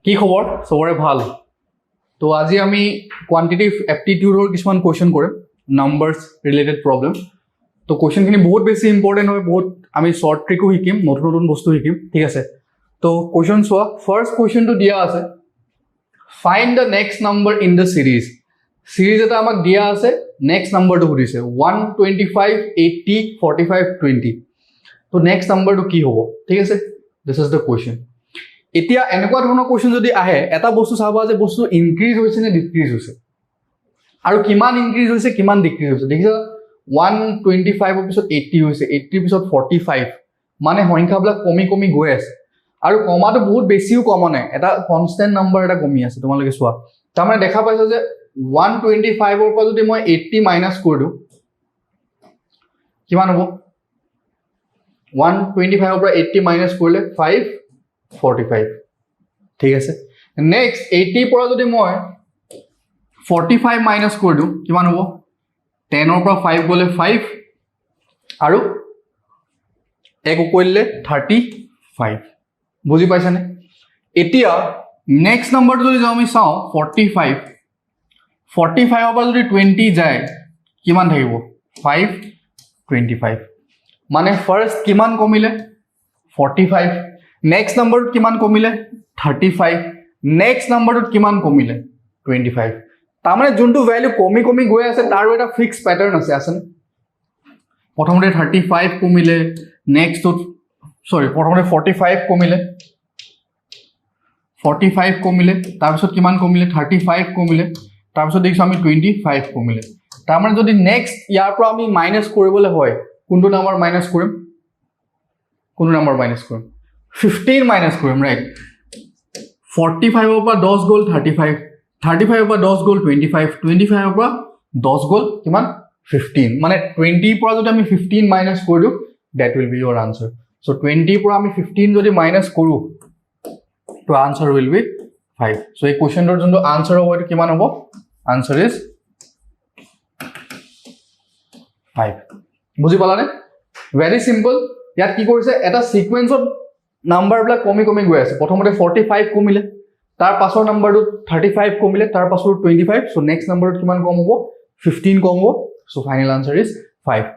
কি খবৰ সবৰে ভাল তো আজি আমি কোয়ান্টিটিভ এপ্টিটিউডৰ কিছুমান কোৱেশ্চন কৰিম নাম্বাৰছ ৰিলেটেড প্ৰবলেম তো কোৱেশ্চনখিনি বহুত বেছি ইম্পৰ্টেণ্ট হয় বহুত আমি শৰ্ট ট্ৰিকো শিকিম নতুন নতুন বস্তু শিকিম ঠিক আছে তো কোৱেশ্চন চোৱা ফাৰ্ষ্ট কোৱেশ্চনটো দিয়া আছে find the next number in the series series এটা আমাক দিয়া আছে নেক্সট নাম্বাৰটো সুধিছে 125 80 45 20 তো নেক্সট নাম্বাৰটো কি হ'ব ঠিক আছে দিস ইজ দ্য কোৱেশ্চন এতিয়া এনেকুৱা ধৰণৰ কোৱেশ্চন যদি আহে এটা বস্তু চাবা যে বস্তু ইনক্ৰিজ হৈছে নে ডিক্ৰিজ হৈছে আৰু কিমান ইনক্ৰিজ হৈছে কিমান ডিক্ৰিজ হৈছে দেখিছা 125 ৰ পিছত 80 হৈছে 80 ৰ পিছত 45 মানে সংখ্যাবিলাক কমি কমি গৈ আছে আৰু কমাটো বহুত বেছিও কমা নাই এটা কনস্ট্যান্ট নাম্বাৰ এটা কমি আছে তোমালোকে চোৱা তাৰমানে দেখা পাইছো যে 125 ৰ পৰা যদি মই 80 মাইনাস কৰি দিও কিমান হ'ব 125 ৰ পৰা 80 মাইনাস কৰিলে 545 ঠিক আছে নেক্সট 80 পৰা যদি মই 45 মাইনাস কৰি দিও কিমান হ'ব 10 ৰ পৰা 5 গলে 5 আৰু এক কৰিলে 35 বুজি পাইছানে এতিয়া নেক্সট নাম্বাৰটো যদি আমি চাও 45 ৰ পৰা যদি 20 যায় কিমান থাকিব 525 মানে ফাৰ্স্ট কিমান কমিলে 45 নেক্সট নাম্বাৰটো কিমান কমিলে 35 নেক্সট নাম্বাৰটো কিমান কমিলে 25 তাৰমানে যোনটো ভ্যালু কমি কমি গৈ আছে তাৰ এটা ফিক্স প্যাটাৰ্ন আছে আসেনে প্ৰথমতে 35 কমিলে নেক্সট প্ৰথমতে 45 কমিলে 45 কমিলে তাৰ পিছত কিমান কমিলে 35 কমিলে তাৰ পিছত দেখিছো আমি 25 কমিলে তাৰমানে যদি নেক্সট ইয়াৰ পৰা আমি মাইনাস কৰিবলৈ হয় কোনটো নাম্বাৰ মাইনাস কৰিম 15 মাইনাস কৰিম ৰাইট 45 ৰ পৰা 10 গ'ল 35 35 ৰ পৰা 10 গ'ল 25 25 ৰ পৰা 10 গ'ল কিমান 15 মানে 20 ৰ পৰা যদি আমি 15 মাইনাস কৰি দিও that will be your answer so 20 ৰ পৰা আমি 15 যদি মাইনাস কৰো তো answer will be 5 so এই কোৱেশ্চনটোৰ যোনটো answer হ'ব এটো কিমান হ'ব answer is 5 বুজি পালানে very simple ইয়াত কি কৰিছে এটা সিকোয়েন্সত নাম্বাৰবিলাক কমি কমি গৈ আছে প্ৰথমতে 45 কমিলে তাৰ পাছৰ নাম্বাৰটো 35 কমিলে তাৰ পাছৰ 25 সো নেক্সট নাম্বাৰটো কিমান কম হ'ব 15 কম হ'ব সো ফাইনাল আনসাৰ ইজ 5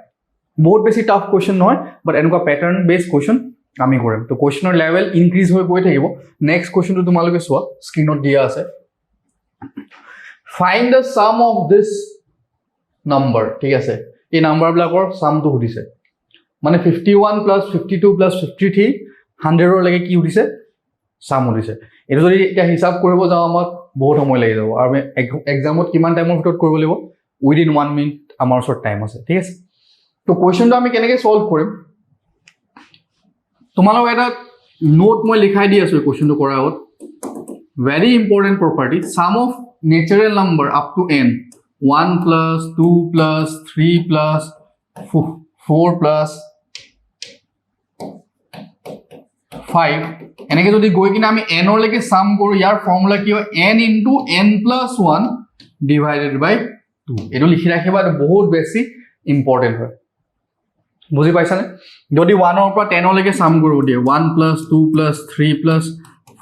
বহুত বেছি টাফ কোৱেশ্চন নহয় বাট এনেকুৱা প্যাটাৰ্ন বেস কোৱেশ্চন আমি কৰিম তো কোৱেশ্চনৰ লেভেল ইনক্ৰিজ হৈ গৈ থাকিব নেক্সট কোৱেশ্চনটো তোমালোকে চোৱা স্ক্ৰিনত দিয়া আছে find the sum of this number ঠিক আছে এই নাম্বাৰবিলাকৰ সামটো সুধিছে মানে 51 plus 52 plus 53 100 ৰ লৈকে কি উঠিছে সাম উঠিছে এটো যদি এটা হিসাব কৰিব যাও আমাক বহুত সময় লাগি যাব আৰু এক্সামত কিমান টাইমৰ ভিতৰত কৰিব লাগিব উইদিন 1 মিনিট আমাৰ ওচৰত টাইম আছে ঠিক আছে তো কোৱেশ্চনটো আমি কেনেকৈ সলভ কৰিম তোমালোক এটা নোট মই লিখাই দি আছো কোৱেশ্চনটো কৰাৰ আগত very important property sum of natural number up to n 1 plus 2 plus 3 plus 4 plus 5 এনেকে যদি গৈ কিনে আমি n ৰ লৈকে সাম কৰো ইয়াৰ ফৰ্মুলা কি হয় n into n plus 1 divided by 2 এটো লিখি ৰাখিবা এটা বহুত বেছি ইম্পৰ্টেন্ট হয় বুজি পাইছানে যদি 1 ৰ পৰা 10 লৈকে সাম কৰিব দিয়ে 1 plus 2 plus 3 plus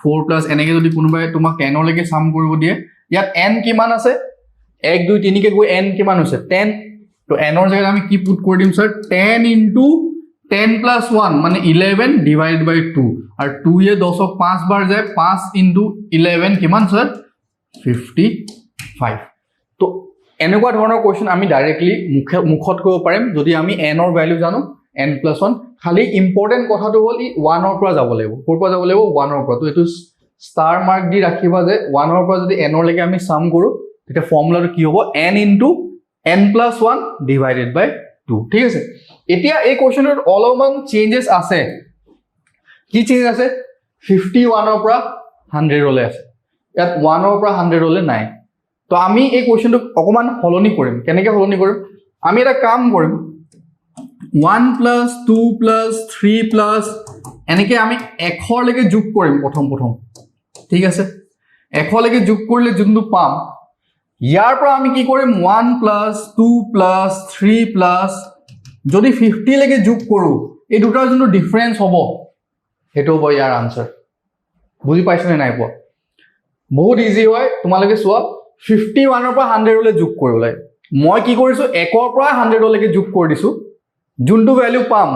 4 plus এনেকে যদি কোনোবাই তোমাক 10 লৈকে সাম কৰিব দিয়ে ইয়াত n কিমান আছে 1 2 3 কে গৈ n কিমান হৈছে 10 তো n ৰ জায়গাত আমি কি পুট কৰি দিম স্যার 10 into 10 plus 1 মানে 11 divided by 2 আৰু 2 এ 10 ক 5 বাৰ যায় 5 into 11 কিমান স্যাৰ 55 তো এনেকুৱা ধৰণৰ কোৱেশ্চন আমি ডাইৰেক্টলি মুখত কৰিব পাৰিম যদি আমি n ৰ ভ্যালু জানো n plus 1 খালি ইম্পৰ্টেন্ট কথাটো হ'ল ই 1 ৰ পৰা যাব লাগিব ক'ৰ পৰা যাব লাগিব 1 ৰ পৰা তো এটো ষ্টাৰ মাৰ্ক দি ৰাখিবা যে 1 ৰ পৰা যদি n ৰ লৈকে আমি সাম কৰো তেতিয়া ফৰ্মুলাটো কি হ'ব n into n plus 1 divided by 2 ঠিক আছে এতিয়া এই কোৱেশ্চনৰ অলপমান চেঞ্জেস আছে কি চেঞ্জ আছে 51 ৰ পৰা 100 ৰলে আছে ইয়াত 1 ৰ পৰা 100 ৰলে নাই তো আমি এই কোৱেশ্চনটো অকমান হলনি কৰিম কেনেকৈ হলনি কৰিম আমি এটা কাম কৰিম 1 plus 2 plus 3 plus এনেকৈ আমি 100 লৈকে যোগ কৰিম প্ৰথম ঠিক আছে 100 লৈকে যোগ কৰিলে যোনটো পাম ইয়াৰ পৰা আমি কি কৰিম 1 plus 2 plus 3 plus যদি 50 লৈকে যোগ কৰো এই দুটাৰ যোনটো ডিফাৰেন্স হ'ব হেটো হ'ব ইয়াৰ আনসাৰ বুজি পাইছনে নাই পোৱা বহুত ইজি হয় তোমালোকে চোৱা 51 ৰ পৰা 100 লৈ যোগ কৰিব লাগে মই কি কৰিছো 1 ৰ পৰা 100 লৈকে যোগ কৰি দিছো যোনটো ভ্যালু পাম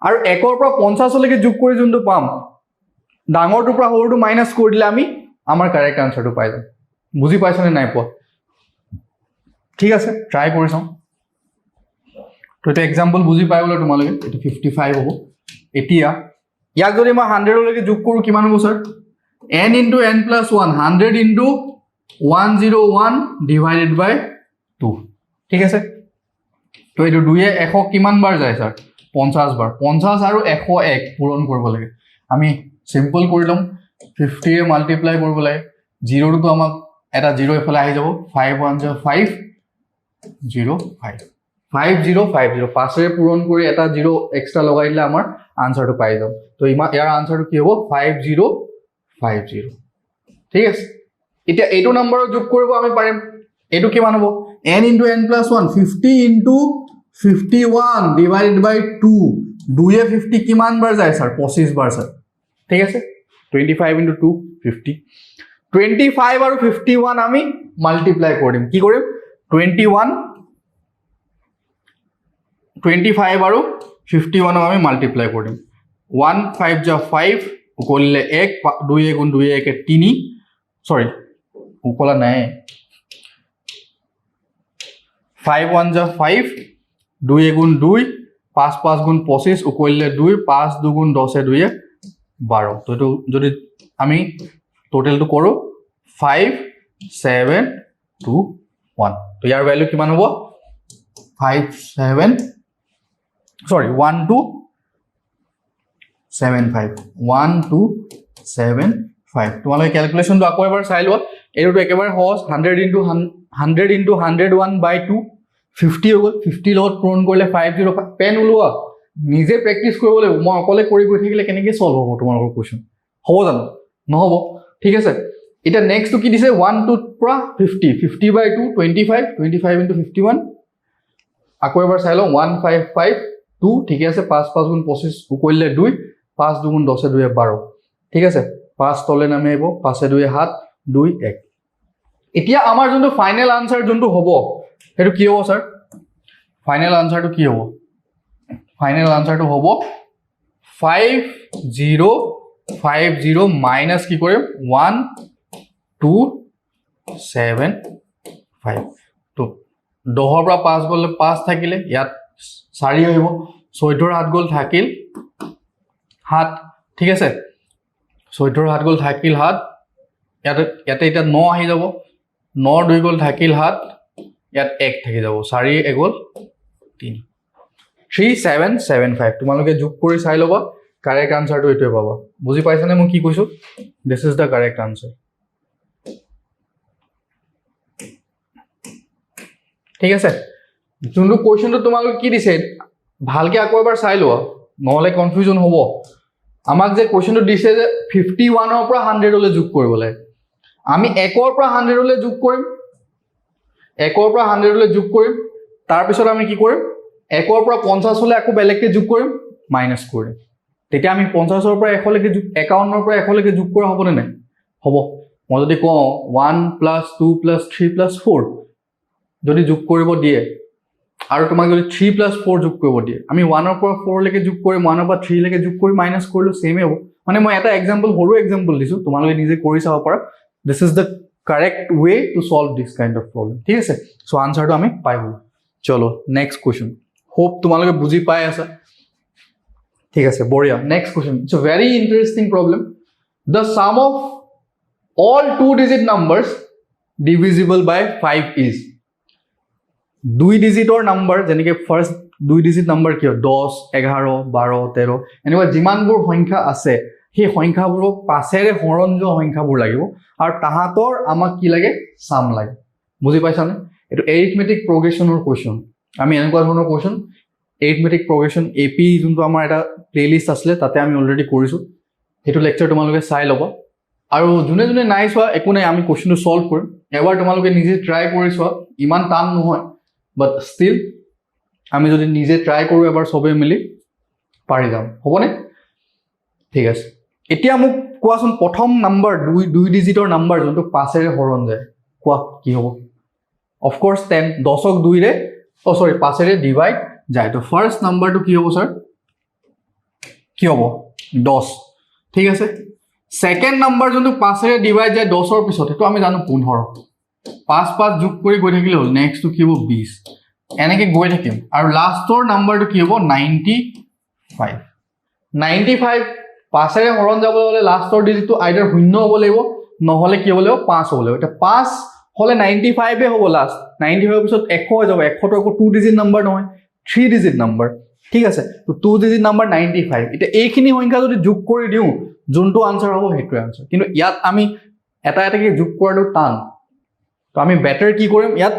আৰু 1 ৰ পৰা 50 লৈকে যোগ কৰি যোনটো পাম ডাঙৰটোৰ পৰা সৰুটো মাইনাস কৰি দিলে আমি আমাৰ কাৰেক্ট আনসাৰটো পাই যাম বুজি পাইছনে নাই পোৱা ঠিক আছে ট্ৰাই কৰি চাও তো এটা এক্সাম্পল বুজি পাই গলে তোমালোকে এটা 55 হ'ব এতিয়া ইয়াক যদি মই 100 লৈকে যোগ কৰো কিমান হ'ব sir n into n plus 1 100 into 101 divided by 2 ঠিক আছে তো এইটো 2 এ 100 কিমান বাৰ যায় স্যাৰ 50 বাৰ 50 আৰু 101 পূৰণ কৰিব লাগে আমি সিম্পল কৰি লম 50 এ মাল্টিপ্লাই কৰিব লাগে 0 টো আমাক এটা 0 এফালে আহি যাব 5 1 0 5 0 5 5050 পাঁচৰে পূৰণ কৰি এটা 0 এক্সট্ৰা লগাই দিলে আমাৰ আনসাৰটো পাই যাম তো ইয়াৰ আনসাৰটো কি হ'ব 5050 ঠিক আছে এতিয়া এইটো নম্বৰৰ যোগ কৰিব আমি পাৰিম এইটো কিমান হ'ব n into n plus 1 50 into 51 divided by 2 2 এ 50 কিমান বাৰ যায় স্যাৰ 25 বাৰ স্যাৰ ঠিক আছে 25 into 2 50 25 আৰু 51 আমি মাল্টিপ্লাই কৰিম কি কৰিম 25 আৰু 51 আমি মাল্টিপ্লাই কৰিম 1 5 যা 5 উকলিলে 1 2 1 গুণ 2 1 3 সরি উকলা নাই 5 1 যা 5 2 গুণ 2 5 5 গুণ 25 উকলিলে 2 5 2 গুণ 10 2 12 তো এটো যদি আমি টোটালটো কৰো 5 7 2 1 তো ইয়াৰ ভ্যালু কিমান হ'ব 5 7 sorry 1 2 7 5 1 2 7 5 তোমালোকে ক্যালকুলেশনটো আকৌ এবাৰ চাই লোৱা এটো একেবাৰে সহজ 100 into 101 by 2 50 হৈ গল 50 লগত পূৰণ কৰিলে 505 পেন উলোৱা নিজে প্ৰেক্টিস কৰিব লাগিব মই অকলে কৰি গৈ থাকিলে কেনেকৈ সলভ হ'ব তোমালোকৰ কোৱেশ্চন হ'ব জানো নহব ঠিক আছে এটা নেক্সট কি দিছে 1 2 পৰা 50 50 by 2 25 25 into 51 আকৌ এবাৰ চাই লওঁ 155 2 ঠিক আছে 5 5 গুণ 25 উকলিলে 2 5 2 গুণ 10 2 12 ঠিক আছে 5 তলে নামি আহিব 5 2 7 2 1 এতিয়া আমাৰ যোনটো ফাইনাল আনসাৰ যোনটো হ'ব হেতু কি হ'ব স্যাৰ ফাইনাল আনসাৰটো কি হ'ব ফাইনাল আনসাৰটো হ'ব 5050 মাইনাস কি কৰিম 1 2 7 5 তো 10 পৰা 5 গলে 5 থাকিলে ইয়াত 4 হইব 14 হাত গল থাকিল হাত ঠিক আছে 14 হাত গল থাকিল হাত ইয়াতে এটা 9 আহি যাব 9 2 গল থাকিল হাত ইয়াত 1 থাকি যাব 4 1 গল 3 3775 তোমালোকে যোগ কৰি চাই লবা কারেক্ট আনসারটো এটোই পাবা বুজি পাইছানে মই কি কৈছো this is the correct answer ঠিক আছে যোনটো কোৱেশ্চনটো তোমালোকে কি দিছে ভালকে আকৌ এবাৰ চাই লোৱা নহলে কনফিউজন হ'ব আমাক যে কোৱেশ্চনটো দিছে যে 51 ৰ পৰা 100 লৈ যোগ কৰিব লাগে আমি 1 ৰ পৰা 100 লৈ যোগ কৰিম 1 ৰ পৰা 100 লৈ যোগ কৰিম তাৰ পিছত আমি কি কৰিম 1 ৰ পৰা 50 লৈ আকৌ বেলেগকে যোগ কৰিম মাইনাস কৰিম তেতিয়া আমি 50 ৰ পৰা 100 লৈকে যোগ 51 ৰ পৰা 100 লৈকে যোগ কৰা হ'ব নে হ'ব মই যদি কওঁ 1 + 2 + 3 + 4 যদি যোগ কৰিব দিয়ে আৰু তোমাক যদি 3 + 4 যোগ কৰিব দিয়ে আমি 1 ৰ পৰা 4 লৈকে যোগ কৰিম 1 ৰ পৰা 3 লৈকে যোগ কৰি মাইনাস কৰিলো সেমে হ'ব মানে মই এটা এক্সাম্পল সৰু এক্সাম্পল দিছো তোমালোকে নিজে কৰি চাব পাৰা this is the correct way to solve this kind of problem ঠিক আছে সো আনসারটো আমি পাই গলো চলো নেক্সট কোৱেশ্চন হোপ তোমালোকে বুজি পাই আছা ঠিক আছে বঢ়িয়া next question it's a very interesting problem the sum of all two digit numbers divisible by 5 is 2 ডিজিটৰ নাম্বাৰ যেনেকে ফাৰ্স্ট 2 ডিজিট নাম্বাৰ কি 10 11 12 13 এনেকুৱা যিমানবোৰ সংখ্যা আছে সেই সংখ্যাবোৰক 5 এৰে হৰণ যোৱা সংখ্যাবোৰ লাগিব আৰু তাহাতৰ আমাক কি লাগে সাম লাগে বুজি পাইছানে এটো এৰিথমেটিক প্ৰগ্ৰেছনৰ কোৱেশ্চন আমি এনেকুৱা ধৰণৰ কোৱেশ্চন এৰিথমেটিক প্ৰগ্ৰেছন এপি যোনটো আমাৰ এটা প্লেলিষ্ট আছিল তাতে আমি অলৰেডি কৰিছো হেতু লেকচাৰ তোমালোকে চাই লবা আৰু জুনে জুনে নাই চোৱা একো নাই আমি কোৱেশ্চনটো সলভ কৰিম এবাৰ তোমালোকে নিজে ট্ৰাই কৰি চোৱা ইমান টান নহয় বাট ষ্টিল আমি যদি নিজে ট্ৰাই কৰো এবাৰ সবে মিলি পাৰি যাম হ'বনে ঠিক আছে এতিয়া মোক কোৱাচোন প্ৰথম নাম্বাৰ দুই ডিজিটৰ নাম্বাৰ যোনটো 5 ৰে হৰণ যায় কোৱা কি হ'ব অফকোৰ্স 10 10ক 2 ৰে 5 ৰে ডিভাইড যায় তো ফাৰ্স্ট নাম্বাৰটো কি হ'ব স্যাৰ কি হ'ব 10 ঠিক আছে সেকেন্ড নাম্বাৰ যোনটো 5 ৰে ডিভাইড যায় 10ৰ পিছত এটো আমি জানো 15 5 যোগ কৰি গৈ থাকিলে হ'ল নেক্সটটো কি হ'ব 20 এনেকে গৈ থাকিম আৰু লাষ্টৰ নাম্বাৰটো কি হ'ব 95 95 5 ৰে হৰণ যাবলৈ হলে লাষ্টৰ ডিজিটটো আইদাৰ 0 হ'ব লাগিব নহলে কি হ'ব লাগিব 5 হ'ব লাগিব এটা 5 হলে 95 এ হ'ব লাষ্ট 95 পিছত 100 হৈ যাব 100 তো আকৌ 2 ডিজিট নাম্বাৰ নহয় 3 ডিজিট নাম্বাৰ ঠিক আছে তো 2 ডিজিট নাম্বাৰ 95 এটা এইখিনি সংখ্যা যদি যোগ কৰি দিও যোনটো আনসাৰ হ'ব হেটো আনসাৰ কিন্তু ইয়াত আমি এটা এটাকে যোগ কৰাটো টান তো আমি বেটাৰ কি কৰিম ইয়াত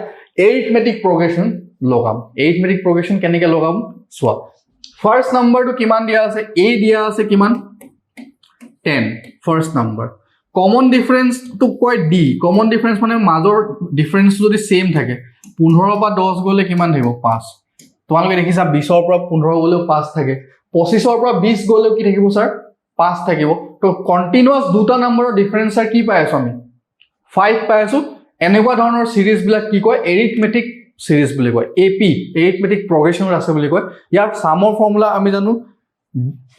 এৰিথমেটিক প্ৰগ্ৰেছন লগাম এৰিথমেটিক প্ৰগ্ৰেছন কেনেকৈ লগাম সোৱা ফাৰ্স্ট নাম্বাৰটো কিমান দিয়া আছে a দিয়া আছে কিমান 10 ফাৰ্স্ট নাম্বাৰ কমন ডিফাৰেন্স টু কয় d কমন ডিফাৰেন্স মানে মাজৰ ডিফাৰেন্স যদি সেম থাকে 15 পৰা 10 গলে কিমান থাকিব 5 তোমালোকে দেখিছা 20 ৰ পৰা 15 গলেও 5 থাকে 25 ৰ পৰা 20 গলেও কি থাকিব স্যাৰ 5 থাকিব তো কন্টিনিউয়াস দুটা নাম্বাৰৰ ডিফাৰেন্স স্যাৰ কি পাই আছো আমি 5 পাই আছো এনেকুৱা ধৰণৰ সিৰিজ বিলাক কি কয় এৰিথমেটিক সিৰিজ বুলি কয় এপি এৰিথমেটিক প্ৰগ্ৰেছনৰ আছে বুলি কয় ইয়াৰ সামৰ ফৰ্মুলা আমি জানো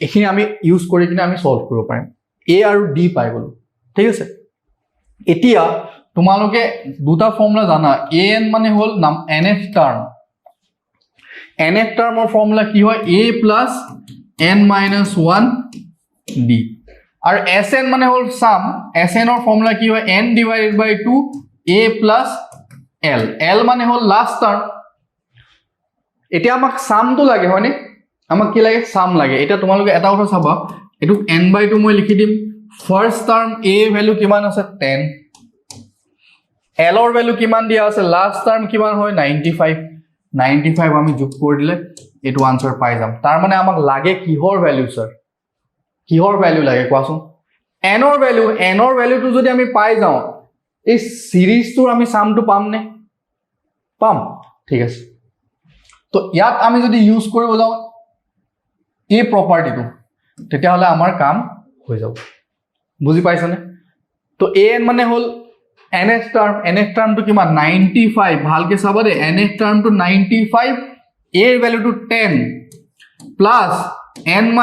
এখিনি আমি ইউজ কৰি কিনে আমি সলভ কৰিব পাৰিম a আৰু d পাই গলো ঠিক আছে এতিয়া তোমালোকে দুটা ফৰ্মুলা জানা an মানে হল nth টাৰ্ম nth টাৰ্মৰ ফৰ্মুলা কি হয় a n - 1 d আৰু sn মানে হল সাম sn ৰ ফৰ্মুলা কি হয় n / 2 a l l মানে হল লাস্ট টার্ম এতিয়া আমাক সামটো লাগে হয়নে আমাক কি লাগে সাম লাগে এটা তোমালোকে এটা কথা চাবা এটু n/2 মই লিখি দিম ফার্স্ট টার্ম a ভ্যালু কিমান আছে 10 l ৰ ভ্যালু কিমান দিয়া আছে লাস্ট টাৰ্ম কিমান হয় 95 আমি যোগ কৰি দিলে এটু আনসাৰ পাই যাম তাৰ মানে আমাক লাগে কিহৰ ভ্যালু স্যাৰ কিহৰ ভ্যালু লাগে কোৱাচোন n ৰ ভ্যালুটো যদি আমি পাই যাও এই সিৰিজটোৰ আমি সামটো পাম নে পাম ঠিক আছে তো ইয়াত আমি যদি ইউজ কৰিব যাও এই প্ৰপাৰ্টিটো তেতিয়া হলে আমাৰ কাম হৈ যাব বুজি পাইছানে তো an মানে হল nth টার্মটো কিমান 95 ভালকে চাবা দে nth টার্মটো 95 a এর ভ্যালুটো 10 প্লাস n -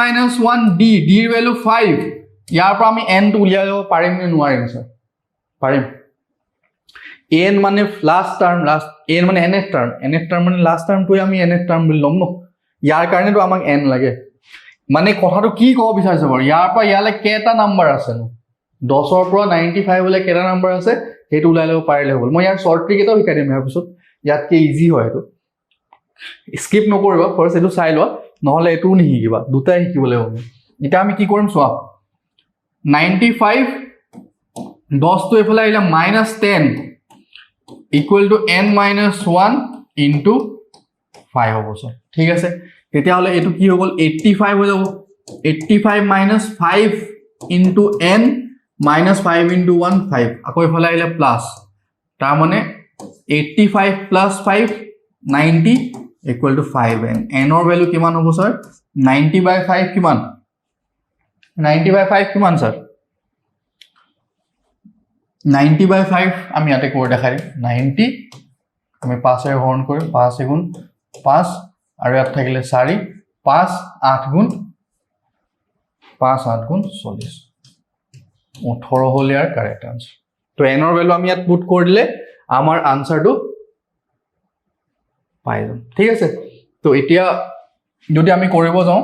1 d এর ভ্যালু 5 ইয়াৰ পৰা আমি n টো উলিয়াই যাব পাৰিম নে নোৱাৰিম স্যাৰ পাৰিম an মানে লাস্ট টাৰ্ম an মানে nth টাৰ্ম মানে লাস্ট টাৰ্মটোই আমি nth টাৰ্ম বুলি লম ন ইয়াৰ কাৰণে তো আমাক n লাগে মানে কথাটো কি কব বিচাৰিছে বাৰু ইয়াৰ পৰা ইয়ালে কেটা নাম্বাৰ আছে ন 10 ৰ পৰা 95 হলে কেটা নাম্বাৰ আছে হেতু উলাই লব পাৰিলে হ'ল মই ইয়াৰ শৰ্ট ট্ৰিক এটাও শিকাই দিম ইয়াৰ পিছত ইয়াত কি ইজি হয় এটো স্কিপ নকৰিবা ফাৰ্স্ট এটো চাই লোৱা নহলে এটো নিহিকিবা দুটাই শিকিবলৈ হ'ব এটা আমি কি কৰিম সোৱা 95 10 তো এফালে আইলা -10 equal to n - 1 into 5 হ'ব স্যার ঠিক আছে তেতিয়া হলে এটো কি হ'ল 85 হৈ যাব 85 - 5 into n - 5 into 1 5 আকৌ এফালে আইলা প্লাস তাৰ মানে 85 plus 5 90 equal to 5n n ৰ ভ্যালু কিমান হ'ব স্যার 90/5 কিমান 90/5 কিমান স্যার 90/5 আমি ইয়াতে কৰি দেখাই 90 আমি 5 এ হৰণ কৰিম 5 * 5 আৰু ইয়াত থাকিলে 4 5 8 * 40 18 হল ইয়াৰ কাৰেক্ট আনসাৰ তো n ৰ ভ্যালু আমি ইয়াত পুট কৰি দিলে আমাৰ আনসাৰটো পাই যাম ঠিক আছে তো এতিয়া যদি আমি কৰিব যাও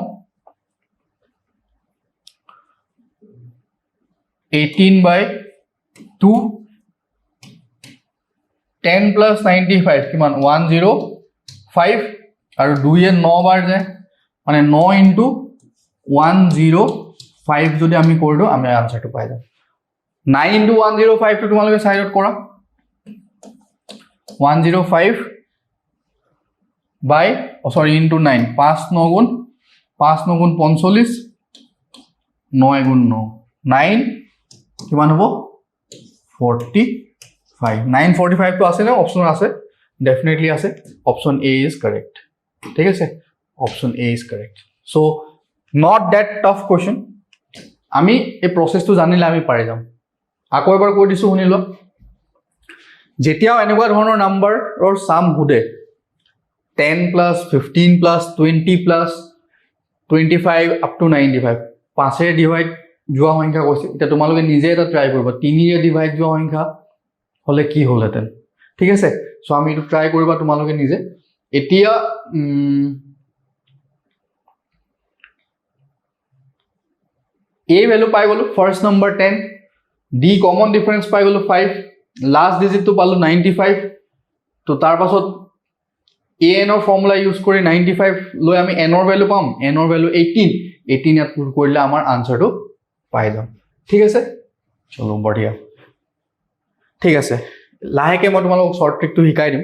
18/2 10 plus 95 কিমান 105 আৰু 2 এ 9 বাৰ যায় মানে 9 into 105 যদি আমি কৰি দিও আমি আনসাৰটো পাই যাম 9 into 105 তো তোমালোকে সাইডত কৰা 105 by into 9 5 9 গুণ 45 9 গুণ 9 9 কিমান হ'ব 45 945 তো আছে না অপশন আছে ডেফিনেটলি আছে অপশন A is correct ঠিক আছে option A is correct so not that tough question আমি এই প্ৰচেছটো জানিলে আমি পাৰি যাম আকৌ এবাৰ কৈ দিছোঁ শুনি লোৱা যেতিয়াও এনেকুৱা ধৰণৰ নাম্বাৰৰ সাম সোধে 10 plus 15 plus 20 plus 25 up to 95 5ৰে ডিভাইড যোৱা সংখ্যা কৈছে এতিয়া তোমালোকে নিজে এটা ট্ৰাই কৰিবা 3ৰে ডিভাইড যোৱা সংখ্যা হলে কি হলহেঁতেন ঠিক আছে সো আমি এইটো ট্ৰাই কৰিবা তোমালোকে নিজে এতিয়া A ভ্যালু পাই গলো first number 10 D common difference পাই গলো 5 লাস্ট ডিজিট তো পালো 95 তো তার পাছত an এর ফর্মুলা ইউজ কৰি 95 লৈ আমি n এৰ ভ্যালু পাম n এৰ ভ্যালু 18 18 ইয়াত পুট কৰিলে আমাৰ আনসারটো পাই যাম ঠিক আছে চলো বঢ়িয়া ঠিক আছে লাহেকে মই তোমালোকক শর্ট ট্ৰিকটো শিকাই দিম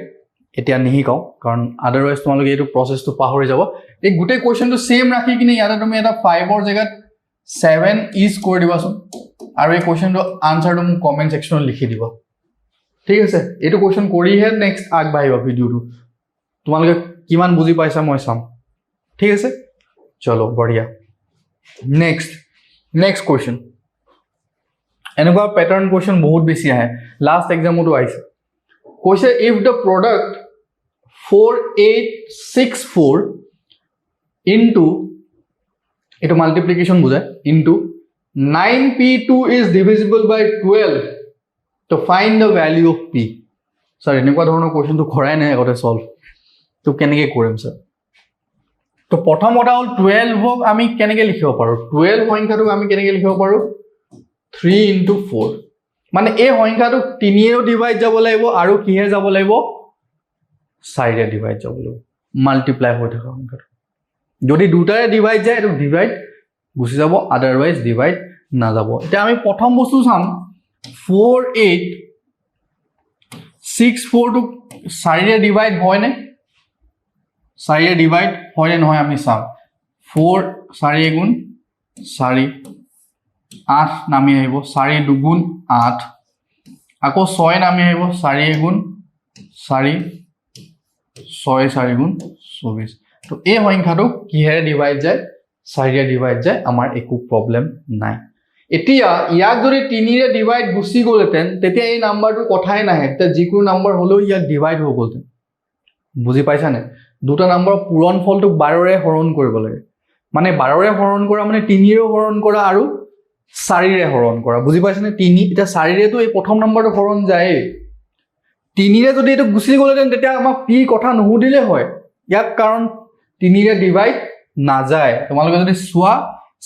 এতিয়া নিহিকাও কাৰণ আদাৰৱাইজ তোমালোকে এইটো প্ৰসেছটো পাহৰি যাব এই গুটে কোৱেশ্চনটো সেম ৰাখি কিনে ইয়াতে তুমি এটা 5 ৰ জায়গাত 7 ইজ কৰি দিবাচোন আৰু এই কোৱেশ্চনটো আনসাৰটো মোক কমেন্ট সেকশনত লিখি দিবা ঠিক আছে এইটো কোৱেশ্চন কৰিহে নেক্সট আগবাঢ়িবা ভিডিওটো তোমালোকে কিমান বুজি পাইছা মই চাম ঠিক আছে চলো বঢ়িয়া নেক্সট কোৱেশ্চন এনেকুৱা প্যাটাৰ্ন কোৱেশ্চন বহুত বেছি আহে লাষ্ট এক্সামটো আইছে কৈছে ইফ দ্য প্ৰডাক্ট 4864 ইনটু এটা মাল্টিপ্লিকেশন বুঝায় into 9p2 is divisible by 12 to find the value of p sir এনেকুৱা ধৰণৰ কোৱেশ্চনটো খৰাই নাই আগতে সলভ তো কেনেকৈ কৰিম স্যাৰ তো প্ৰথমটা হল 12 ক আমি কেনেকৈ লিখিব পাৰো 12 সংখ্যাটো আমি কেনেকৈ লিখিব পাৰো 3 into 4 মানে এই সংখ্যাটো 3 এৰ ডিভাইড যাব লাগিব আৰু কিহে যাব লাগিব 4 এৰ ডিভাইড যাব লাগিব মাল্টিপ্লাই হৈ থকা সংখ্যাটো যদি দুটাৰে ডিভাইড যায় এটো ডিভাইড গুছি যাব আদারওয়াইজ ডিভাইড না যাব এটা আমি প্রথম বস্তু চাম 4864 টু 4 এর ডিভাইড হয় না 4 এর ডিভাইড হয় না নহয় আমি চাম 4 4 গুণ 4 8 নামি আহিব 4 দুগুণ 8 আকৌ 6 নামি আহিব 4 গুণ 4 6 4 গুণ 24 তো এই সংখ্যাটো কিহেৰে ডিভাইড যায় 4 ৰে ডিভাইড যায় আমাৰ একো প্ৰবলেম নাই এতিয়া ইয়াক যদি 3 ৰে ডিভাইড গুছি গলেতেন তেতিয়া এই নাম্বাৰটো কথাই নাহে তে যিকোনো নাম্বাৰ হলেও ইয়াক ডিভাইড হৈ গলতেন বুজি পাইছা নে দুটা নাম্বাৰ পূৰণ ফলটো 12 ৰে হৰণ কৰিব লাগে মানে 12 ৰে হৰণ কৰা মানে 3 ৰে হৰণ কৰা আৰু 4 ৰে হৰণ কৰা বুজি পাইছা নে 3 এটা 4 ৰে তো এই প্ৰথম নাম্বাৰটো হৰণ যায় 3 ৰে যদি এটো গুছি গলেতেন তেতিয়া আমাক p কথা নুহুদিলে হয় ইয়াক কাৰণ 3 ৰে ডিভাইড না যায় তোমালোকে যদি সোয়া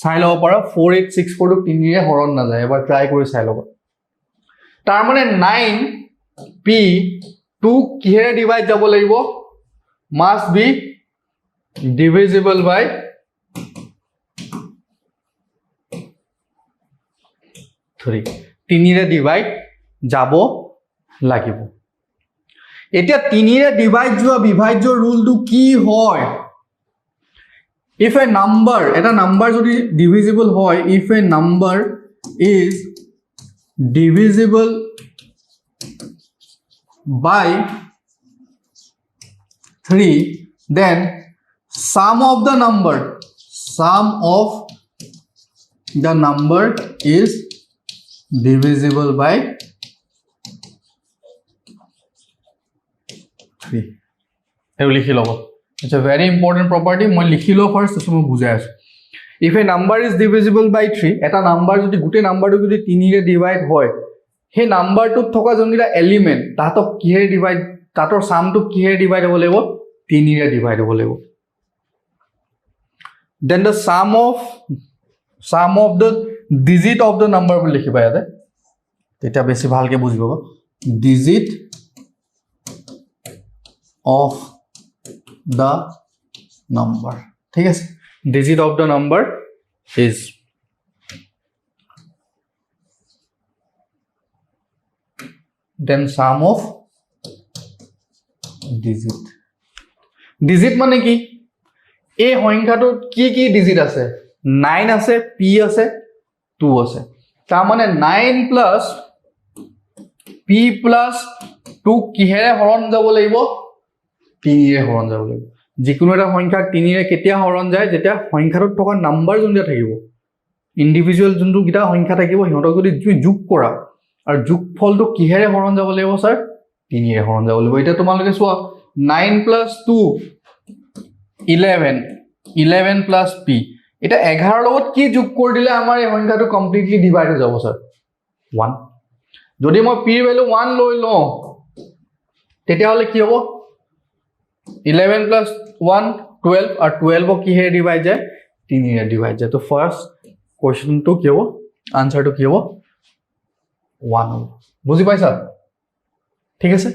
চাই লব পাৰা 4864 টো 3 ৰে হৰণ না যায় এবাৰ ট্ৰাই কৰি চাই লবা তাৰ মানে 9p 2 কিহেৰে ডিভাইড যাব লাগিব must be divisible by 3 3 ৰে ডিভাইড যাব লাগিব এতিয়া 3 ৰে ডিভাইড যোৱা বিভাজ্য ৰুলটো কি হয় if a number eta number jodi divisible hoy if a number is divisible by 3 then sum of the number is divisible by 3 eu likhi lobo it's a very important property মই লিখিলো first তো মই বুজাই আছো if a number is divisible by 3 এটা number যদি গুটে নাম্বারটো যদি 3 ৰে ডিভাইড হয় হে নাম্বাৰটোত থকা জনগিটা এলিমেন্ট তাতক কিহে ডিভাইড তাতৰ সামটো কিহে ডিভাইড হ'ব লাগিব 3 ৰে ডিভাইড হ'ব লাগিব then the sum of the digit of the number বুলি লিখিবা ইয়াতে এটা বেছি ভালকে বুজিব digit of the number ঠিক আছে digit of the number is then sum of digit মানে কি এই সংখ্যাটো কি কি ডিজিট আছে 9 আছে p আছে 2 আছে তাৰ মানে 9 plus p plus 2 কিহেৰে হৰণ যাব লাগিব 3 ৰে হৰণ যাব লাগিব যিকোনো এটা সংখ্যা 3 ৰে কেতিয়া হৰণ যায় যেতিয়া সংখ্যাটোত থকা নাম্বাৰ যোনটা থাকিব ইণ্ডিভিজুৱেল যোনটো কিটা সংখ্যা থাকিব সিহঁতক যদি তুমি যোগ কৰা আৰু যোগফলটো কিহেৰে হৰণ যাব লাগিব স্যাৰ 3 ৰে হৰণ যাব লাগিব এটা তোমালোকে চোৱা 9 + 2 11 11 + p এটা 11 লগত কি যোগ কৰি দিলে আমাৰ এই সংখ্যাটো কমপ্লিটলি ডিভাইড হৈ যাব স্যাৰ 1 যদি মই p ৰ ভ্যালু 1 লৈ লওঁ তেতিয়া হলে কি হ'ব 11 + 1 12 আৰু 12 কি হে ডিভাইড যায় 3 ৰে ডিভাইড যায় তো ফার্স্ট কোশ্চেনটো কি হ'ব আনসারটো কি হ'ব 1 হ'ব বুজি পাইছা ঠিক আছে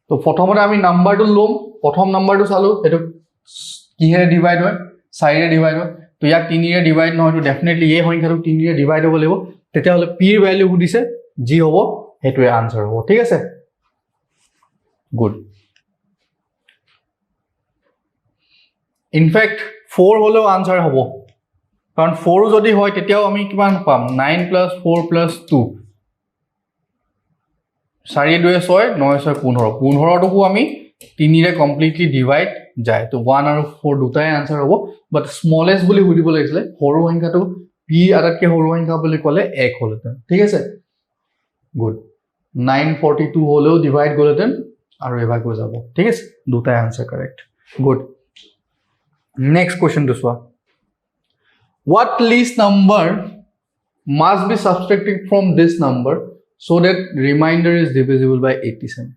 তো প্ৰথমতে আমি নাম্বাৰটো লম প্ৰথম নাম্বাৰটো চালো এটো কি হে ডিভাইড হয় 4 ৰে ডিভাইড হয় তো ইয়াক 3 ৰে ডিভাইড নহয় তো ডেফিনেটলি এই সংখ্যাটো 3 ৰে ডিভাইড হ'ব লাগিব তেতিয়া হলে p ৰ ভ্যালু সুধিছে জি হ'ব হেতুৱে আনসাৰ হ'ব ঠিক আছে গুড ইনফ্যাক্ট 4 হলেও আনসাৰ হ'ব কাৰণ 4 যদি হয় তেতিয়াও আমি কিমান পাম 9 + 4 + 2 4 2 6 9 6 15 15 টুকু আমি 3 ৰে কমপ্লিটলি ডিভাইড যায় তো 1 আৰু 4 দুটাই আনসাৰ হ'ব বাট স্মলেস্ট বুলি সুধিব লাগিছিল সৰু সংখ্যাটো p আটাতকে সৰু সংখ্যা বুলি ক'লে 1 হলতেন ঠিক আছে গুড 942 হলেও ডিভাইড গলতেন আৰু এভাগ হৈ যাব ঠিক আছে দুটাই answer correct good next question to soa what least number must be subtracted from this number so that remainder is divisible by 87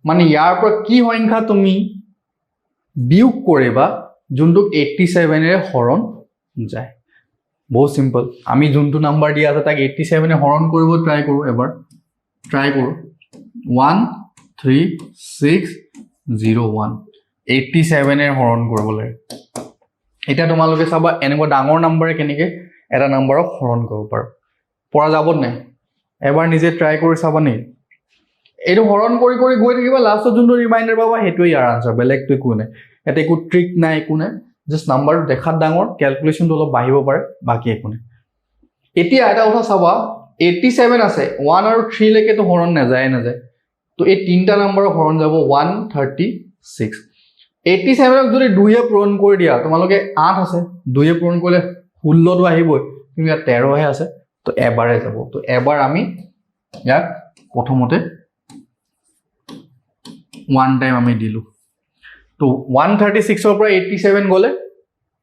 মানে ইয়াৰ পৰা কি সংখ্যা তুমি বিয়োগ কৰিবা যোনটো 87 এৰে হৰণ যায় বহুত সিম্পল আমি যোনটো নাম্বাৰ দিয়া আছে তাক 87 এ হৰণ কৰিব ট্ৰাই কৰো এবাৰ ট্ৰাই কৰো 1 3 6 0 1 87 এৰ হৰণ কৰিব লাগে এটা তোমালোকে চাবা এনেকুৱা ডাঙৰ নাম্বাৰে কেনেকে এটা নাম্বাৰক হৰণ কৰিব পাৰো পৰা যাব নাই এবাৰ নিজে ট্ৰাই কৰি চাবা নি এটো হৰণ কৰি কৰি গৈ থাকিবা লাষ্টত যোনটো ৰিমাইন্ডাৰ পাবা হেতুই ইয়াৰ আনসাৰ বেলেগটো একো নাই এটা একো ট্ৰিক নাই একো নাই জাস্ট নাম্বাৰটো দেখাত ডাঙৰ ক্যালকুলেশনটো অলপ বাঢ়িব পাৰে বাকি একো নাই এতিয়া এটা কথা চাবা 87 আছে 1 আৰু 3 লৈকে তো হৰণ নাযায় তো এই তিনটা নাম্বাৰৰ হৰণ যাব 136 87 ক যদি 2 এ পূৰণ কৰি দিয়া তোমালোকে 8 আছে 2 এ পূৰণ কৰিলে 16 টো আহিবই কিন্তু ইয়াত 13 হে আছে তো এবাৰে যাব তো এবাৰ আমি ইয়াক প্ৰথমতে 1 টাইম আমি দিলু তো 136 ৰ পৰা 87 গলে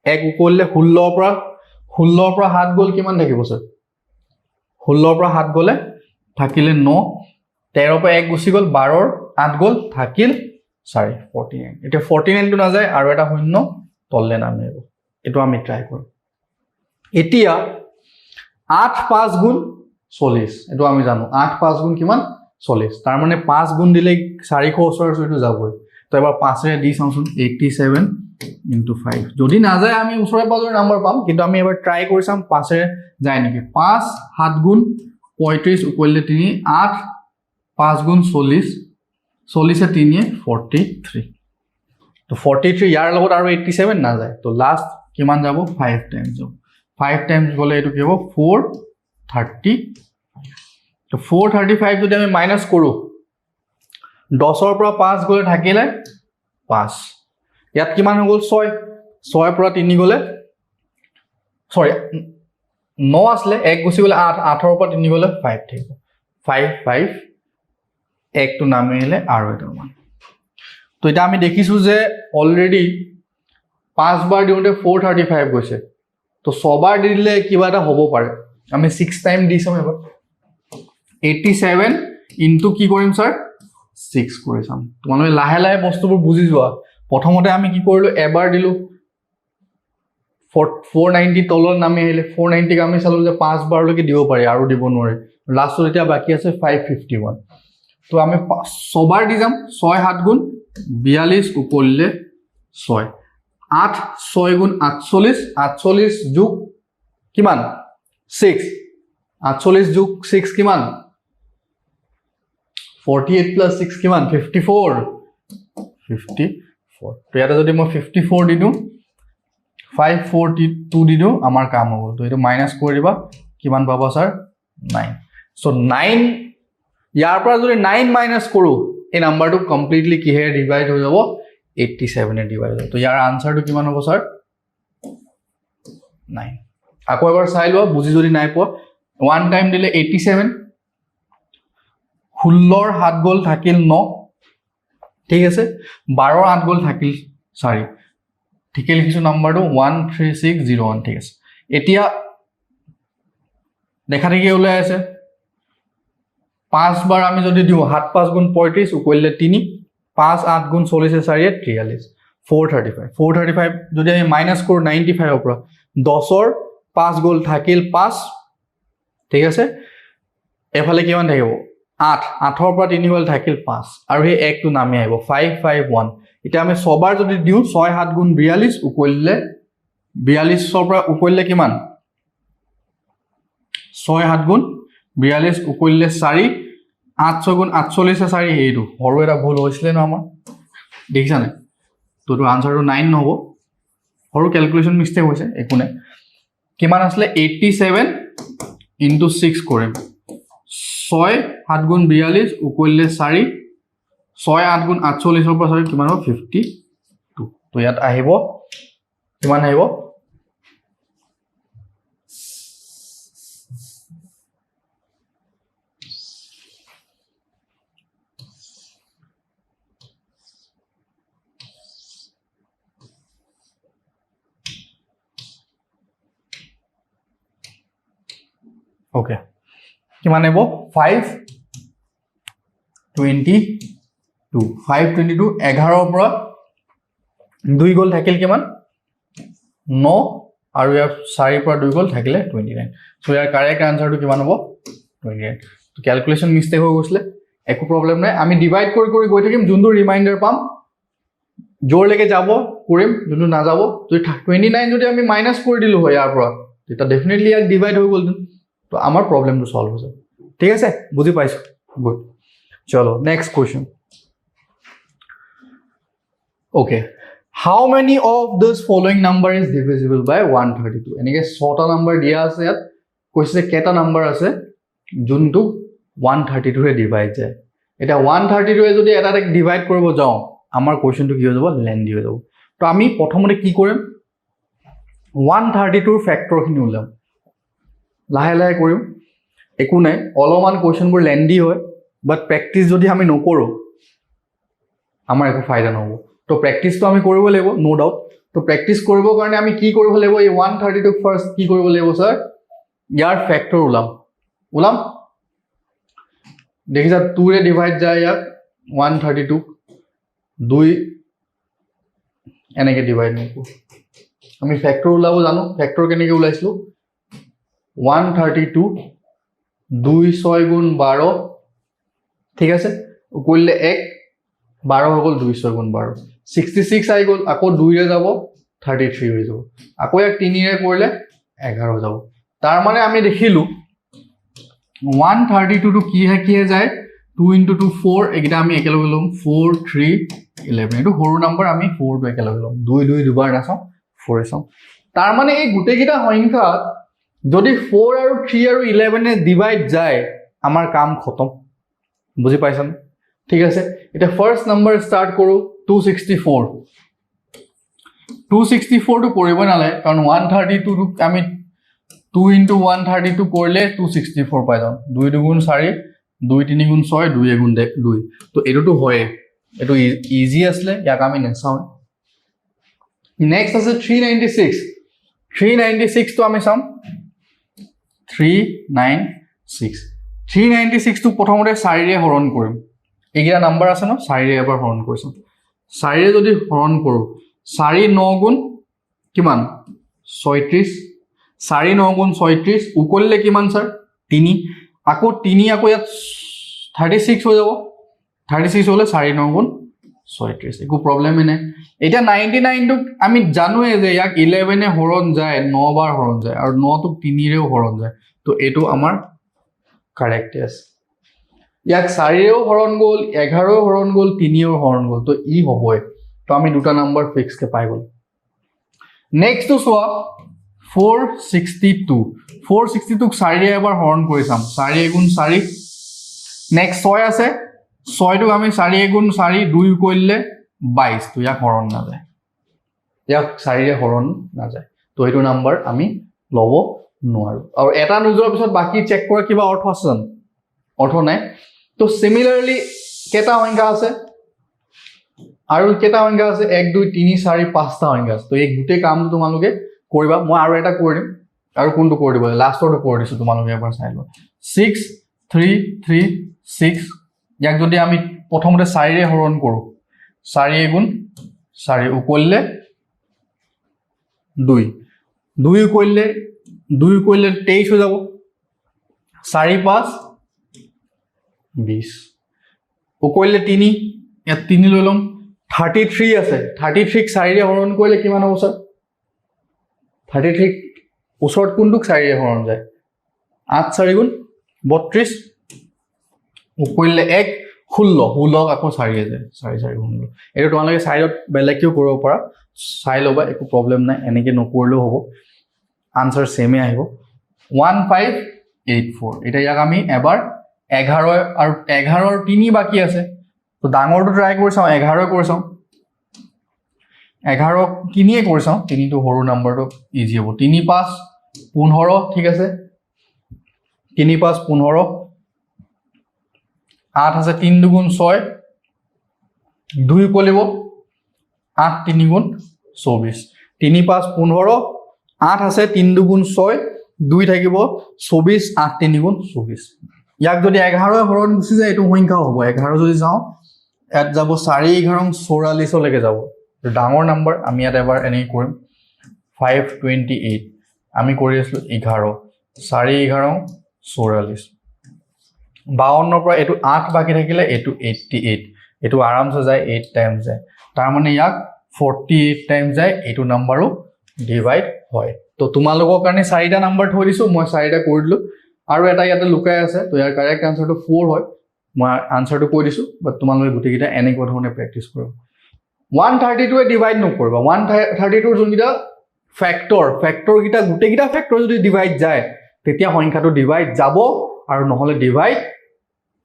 এক উকললে 16 ৰ পৰা 7 গল কিমান থাকিব স্যাৰ 16 ৰ পৰা 7 গলে থাকিলে 9 13 পৰা 1 গুছি গল 12 ৰ 8 গল থাকিল 49 এটা 49 টো না যায় আৰু এটা শূন্য তললে নামি আহিব এটো আমি ট্ৰাই কৰো এতিয়া 8 5 গুণ 40 এটো আমি জানো 8 5 গুণ কিমান 40 তাৰ মানে 5 গুণ দিলে 400 ওচৰ ওচৰটো যাবই তো এবাৰ 5 ৰে দি চাওঁচোন 87 * 5 যদি না যায় আমি ওচৰে পাজৰে নাম্বাৰ পাম কিন্তু আমি এবাৰ ট্ৰাই কৰি চাম 5 ৰে যায় নেকি 5 7 গুণ 35 উকললে 3 8 5 গুণ 40 40 এ 3 এ 43 তো 43 ইয়াৰ লগত আৰু 87 না যায় তো লাষ্ট কিমান যাব 5 টাইমছ যাব 5 টাইমছ গলে এটো কি হ'ব 430 তো 435 যদি আমি মাইনাস কৰো 10 ৰ পৰা 5 গলে থাকিলে 5 ইয়াত কিমান হৈ গল 6 6 পৰা 3 গলে সৰি 9 আসলে 1 গুছি গলে 8 8 ৰ পৰা 3 গলে 5 থাকিব 5 5 এক তো নামে আহিলে আৰু এটা মান তো এটা আমি দেখিছো যে অলৰেডি 5 বাৰ দিওঁতে 435 গৈছে তো 6 বাৰ দিলে কিবা এটা হ'ব পাৰে আমি 6 টাইম দিছম এবাৰ 87 ইনটু কি কৰিম স্যাৰ 6 কৰি চাম তোমালোকে লাহে লাহে বস্তুবোৰ বুজি যোৱা প্ৰথমতে আমি কি কৰিলো এবাৰ দিলু 490 তলৰ নামে আহিলে 490 ক আমি চালো যে 5 বাৰ লৈকে দিব পাৰি আৰু দিব নোৱাৰে লাষ্টত এতিয়া বাকি আছে 551 তো আমি 6 বাৰ দি যাম 6 7 গুণ 42 উপললে 6 8 6 গুণ 48 48 যোগ কিমান 6 48 যোগ 6 কিমান 48 plus 6 কিমান 54 54 তো ইয়াতে যদি মই 54 দি দিও 542 দি দিও আমাৰ কাম হ'ব তো এটো মাইনাস কৰি দিবা কিমান পাবা স্যাৰ 9 সো 9 ইয়াৰ পৰা যদি 9 মাইনাস কৰো এই নাম্বাৰটো কমপ্লিটলি কিহে ডিভাইড হৈ যাব 87 এ ডিভাইড হৈ যাব তো ইয়াৰ আনসাৰটো কিমান হ'ব স্যাৰ 9 আকৌ এবাৰ চাই লোৱা বুজি যদি নাই পোৱা 1 টাইম দিলে 87 16 ৰ 7 গ'ল থাকিল 9 ঠিক আছে 12 ৰ 8 গ'ল থাকিল 4 ঠিকে লিখিছো নাম্বাৰটো 13601 ঠিক আছে এতিয়া দেখা দেখি ওলাই আছে 5 বাৰ আমি যদি দিও 7 5 গুণ 35 উকলিলে 3 5 8 গুণ 40 4 43 435 যদি আমি মাইনাস কৰো 95 ৰ পৰা 10 ৰ 5 গ'ল থাকিল 5 ঠিক আছে এফালে কিমান থাকিব 8 8 ৰ পৰা 3 গ'ল থাকিল 5 আৰু এই 1 টো নামি আহিব 551 এটা আমি সবাৰ যদি দিও 6 7 গুণ 42 উকলিলে 42 ৰ পৰা উকলিলে কিমান 6 7 গুণ 42 উকলিলে 4 8 6 গুণ 48 4 হেইটো হৰু এটা ভুল হৈছিল না আমাৰ দেখিছা না তো আনসাৰটো 9 নহব হৰু ক্যালকুলেশন মিস্টেক হৈছে একো নাই কিমান আসলে 87 into 6 কৰিম 6 7 গুণ 42 উকলিলে 4 6 8 গুণ 48 ৰ পৰা 4 কিমান হ'ব 52 তো ইয়াত আহিব কিমান আহিব ओके किमान हेबो 522 522 11 ৰ পৰা 2 গ'ল থাকিল কিমান 9 আৰু ইয়াৰ 4 ৰ পৰা 2 গ'ল থাকিলে 29 সো ইয়াৰ কারেক্ট আনসারটো কিমান হ'ব 29 তো ক্যালকুলেশন মিস্টেক হৈ গৈছিল একো প্ৰবলেম নাই আমি ডিভাইড কৰি কৰি গৈ থাকিম যোনটো ৰিমাইন্ডাৰ পাম জোৰ লেকে যাব কৰিম যোনটো না যাব তো 29 যদি আমি মাইনাস কৰি দিলো হয় ইয়াৰ পৰা এটা ডেফিনেটলি ইয়াক ডিভাইড হৈ গ'ল तो आमार प्रॉब्लम तो सॉल्व हो जाए ठीक है बुझी पाइছো गुड चलो next question okay how many of this following number is divisible by 132 एनेके 6টা नंबर दिया আছে ইয়াত কৈছে কেটা নাম্বার আছে যোনটো 132 ৰে ডিভাইড যায় এটা 132 ৰে যদি এটা ডিভাইড কৰিব যাও আমাৰ কোৱেশ্চনটো কি হৈ যাব লেন্দি হৈ যাব তো আমি প্ৰথমতে কি কৰিম 132 ৰ ফ্যাক্টৰখিনি উলাম লাহে লাহে কৰিম একো নাই অলমান কোৱেশ্চনবোৰ লেন্দি হয় বাট প্ৰেক্টিস যদি আমি নকৰো আমাৰ একো ফায়দা নহব তো প্ৰেক্টিসটো আমি কৰিব লাগিব নো ডাউট তো প্ৰেক্টিস কৰিবৰ কাৰণে আমি কি কৰিব লাগিব এই 132 ফাৰ্স্ট কি কৰিব লাগিব স্যাৰ ইয়াৰ ফ্যাক্টৰ উলাম দেখিছা 2 ৰে ডিভাইড যায় ইয়াক 132 2 এনেকে ডিভাইড নকৰো আমি ফ্যাক্টৰ উলাব জানো ফ্যাক্টৰ কেনেকে উলাইছিলো 132 2 6 গুণ 12 ঠিক আছে উকলিলে 1 12 হৈ গল 2 6 গুণ 12 66 আই গল আকৌ 2 ৰে যাব 33 হৈ যাব আকৌ এক 3 ৰে কৰিলে 11 হৈ যাব তাৰ মানে আমি দেখিলো 132 টু কি হে যায় 2 into 2 4 একিটা আমি একেলগে লম 4 3 11 এটো হৰু নাম্বাৰ আমি 4 টো একেলগে লম 2 2 দুবাৰ নাচাও 4 এচাও তাৰ মানে এই গুটেকিটা সংখ্যা যদি 4 আৰু 3 আৰু 11 এ ডিভাইড যায় আমাৰ কাম খতম বুজি পাইছানে ঠিক আছে এটা ফাৰ্স্ট নাম্বাৰ স্টাৰ্ট কৰো 264 264 টো কৰিব নালে কাৰণ 132 টো আমি 2 into 132 কৰিলে 264 পাই যাম 2 2 গুণ 4 2 3 গুণ 6 2 গুণ 2 তো এটো হয় এটো ইজি আসলে ইয়াক আমি নেচাও নেক্সট আছে 396 তো আমি চাম 396 তো প্ৰথমতে 4 ৰে হৰণ কৰিম এগিৰা নাম্বাৰ আছে ন 4 ৰে এবাৰ হৰণ কৰিছো 4 ৰে যদি হৰণ কৰো 4 9 গুণ কিমান 36 4 9 গুণ 36 উকলিলে কিমান স্যার 3 আকৌ 3 আকৌ ইয়াত 36 হৈ যাব 36 হলে 4 9 গুণ 36 একো প্ৰবলেম নাই এটা 99 টো আমি জানোৱে যে ইয়াক 11 এ হৰণ যায় 9 বাৰ হৰণ যায় আৰু 9 টো 3 ৰেও হৰণ যায় তো এটো আমাৰ কাৰেক্ট আছে ইয়াক 4 ৰেও হৰণ গল 11 ৰেও হৰণ গল 3 ৰেও হৰণ গল তো ই হবই তো আমি দুটা নাম্বার ফিক্স কে পাই গল নেক্সট তো সোয়া 462 ক 4 ৰে এবাৰ হৰণ কৰি চাম 4 গুণ 4 নেক্সট 6 আছে 6 টো আমি 4 গুণ 4 2 কৰিলে 22 তো ইয়াক হৰণ না যায় ইয়াক 4 ৰে হৰণ না যায় তো এটো নাম্বাৰ আমি ল'ব নোৱাৰো আৰু এটা নোযোৱাৰ পিছত বাকি চেক কৰা কিবা অৰ্থ আছে জানো অৰ্থ নাই তো সিমিলাৰলি কেটা সংখ্যা আছে আৰু কেটা সংখ্যা আছে 1 2 3 4 5টা সংখ্যা আছে তো এই গুটেই কামটো তোমালোকে কৰিবা মই আৰু এটা কৰি দিম আৰু কোনটো কৰি দিব লাষ্টৰটো কৰি দিছো তোমালোকে এবাৰ চাই লোৱা 6 3 3 6 ইয়াক যদি আমি প্ৰথমতে 4 ৰে হৰণ কৰো 4 গুণ 4 উকললে 2 2 উকললে 23 হৈ যাব 4 5 20 উকললে 3 ইয়াত 3 লৈ লম 33 আছে 33 ক 4 ৰে হৰণ কৰিলে কিমান হ'ব স্যাৰ 33 ওচৰত কোনটোক 4 ৰে হৰণ যায় 8 4 গুণ 32 উকললে 1 16 আকৌ 4 ৰে যায় 4 4 গুণ এটা তোমালোকে সাইডত বেলেগকেও কৰিব পাৰা চাই লবা একো প্ৰবলেম নাই এনেকে নকৰিলেও হ'ব আনসাৰ সেমে আহিব 1584 এটা ইয়াক আমি এবাৰ 11 আৰু 11 আৰু 3 বাকি আছে তো ডাঙৰটো ট্ৰাই কৰি চাও 11 কৰি চাও 11 3 কৰি চাও 3 তো সৰু নাম্বাৰটো ইজি হ'ব 3 5 15 ঠিক আছে 3 5 15 8 আছে 3 2 গুণ 6 2 কলিব 8 3 গুণ 24 3 5 15 8 আছে 3 2 গুণ 6 2 থাকিব 24 8 3 গুণ 24 ইয়াক যদি 11 হৰণ গুছি যায় এটো সংখ্যা হ'ব 11 যদি যাও এত যাব 4 11 44 লৈকে যাব ডাঙৰ নাম্বাৰ আমি ইয়াত এবাৰ এনে কৰিম 528 আমি কৰি আছো 11 4 11 44 52 পৰা এটো 8 বাকি থাকিলে এটো 88 এটো আৰামসে যায় 8 টাইমছ যায় তাৰ মানে ইয়াক 48 টাইমছ যায় এটো নাম্বাৰো ডিভাইড হয় তো তোমালোকৰ কাৰণে 4টা নাম্বাৰ থৈ দিছো মই 4টা কৰি দিলো আৰু এটা ইয়াতে লুকাই আছে তো ইয়াৰ কাৰেক্ট আনসাৰটো 4 হয় মই আনসাৰটো কৈ দিছো বাট তোমালোকে গুটেকিটা এনে কোৱা ধৰণে প্ৰেক্টিস কৰক 132 এ ডিভাইড নকৰিবা 132 যোনকিটা ফ্যাক্টৰ কিটা গুটেকিটা ফ্যাক্টৰ যদি ডিভাইড যায় তেতিয়া সংখ্যাটো ডিভাইড যাব আৰু নহলে ডিভাইড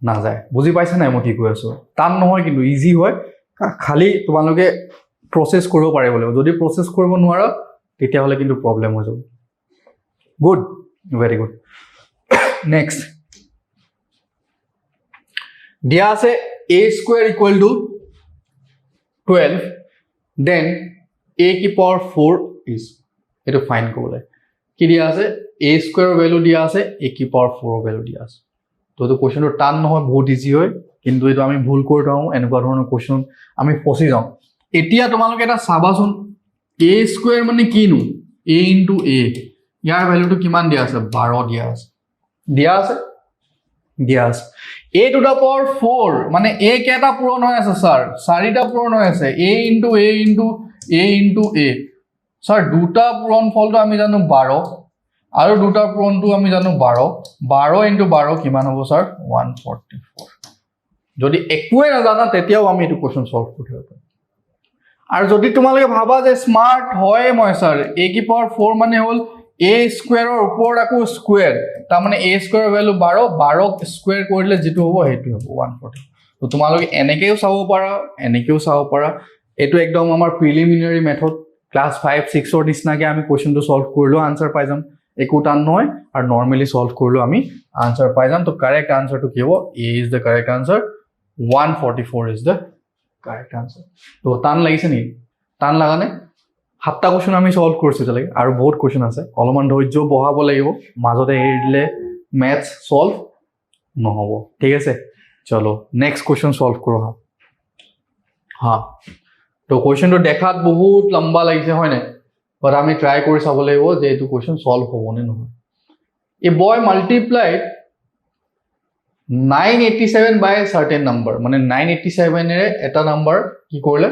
না যায় বুজি পাইছা নাই মই কি কৈ আছো টান নহয় কিন্তু ইজি হয় খালি তোমালোকে প্ৰসেস কৰিব পাৰিব লাগিব যদি প্ৰসেস কৰিব নোৱাৰা তেতিয়া হলে কিন্তু প্ৰবলেম হৈ যাব গুড ভেৰি গুড নেক্সট দিয়া আছে a square equal to 12 then a की power 4 is এটো ফাইন কৰিলে কি দিয়া আছে a square ভ্যালু দিয়া আছে a की power 4 ভ্যালু দিয়া আছে তো তো কোশ্চেনটো টান নহয় বহুত ইজি হয় কিন্তু এটো আমি ভুল কৰি দাও এনেকুৱা ধৰণৰ কোশ্চেন আমি ফসি যাও এতিয়া তোমালোকে এটা চাবাচোন a square মানে কিনো a into a ইয়াৰ ভ্যালুটো কিমান দিয়া আছে 12 দিয়া আছে a to the power 4 মানে a কেটা পূৰণ হৈ আছে স্যাৰ 4টা পূৰণ হৈ আছে a into a স্যাৰ দুটা পূৰণ ফলটো আমি জানো 12 আৰু দুটা পূৰণটো আমি জানো 12 into 12 কিমান হ'ব স্যাৰ 144 যদি একোৱে নাজানা তেতিয়াও আমি এটো কোশ্চেন সলভ কৰিব পাৰিম আৰু যদি তোমালোকে ভাবা যে স্মাৰ্ট হয় মই স্যাৰ a की power 4 মানে হল a square or উপৰ আকো স্কয়াৰ তা মানে a square ভ্যালু 12 স্কয়াৰ কৰিলে যেটো হ'ব হেতু হ'ব 140 তো তোমালোকে এনেকেও চাব পাৰা এটো একদম আমাৰ প্ৰিলিমিনাৰী মেথড ক্লাস 5 6 অৰ নিচিনাকে আমি কোশ্চেনটো সলভ কৰিলো আনসাৰ পাই যাম একো টান নহয় আৰু নৰমালি সলভ কৰিলো আমি আনসাৰ পাই যাম তো কাৰেক্ট আনসাৰটো কি হ'ব a is the correct answer 144 is the correct answer তো টান লাগিছে নি টান লাগানে 7টা কোশ্চেন আমি সলভ কৰিছো তালে আৰু বহুত কোশ্চেন আছে অলমান ধৈৰ্য বহাব লাগিব মাজতে এৰি দিলে ম্যাথছ সলভ নহব ঠিক আছে চলো নেক্সট কোশ্চেন সলভ কৰো হা তো কোশ্চেনটো দেখাত বহুত লম্বা লাগিছে হয় না বাট আমি ট্রাই কৰি চাব লাগিব যে এটো কোশ্চেন সলভ হ'বনে নহয় এ বয় multiplied 987 by a certain number মানে 987 এৰে এটা নাম্বাৰ কি কৰিলে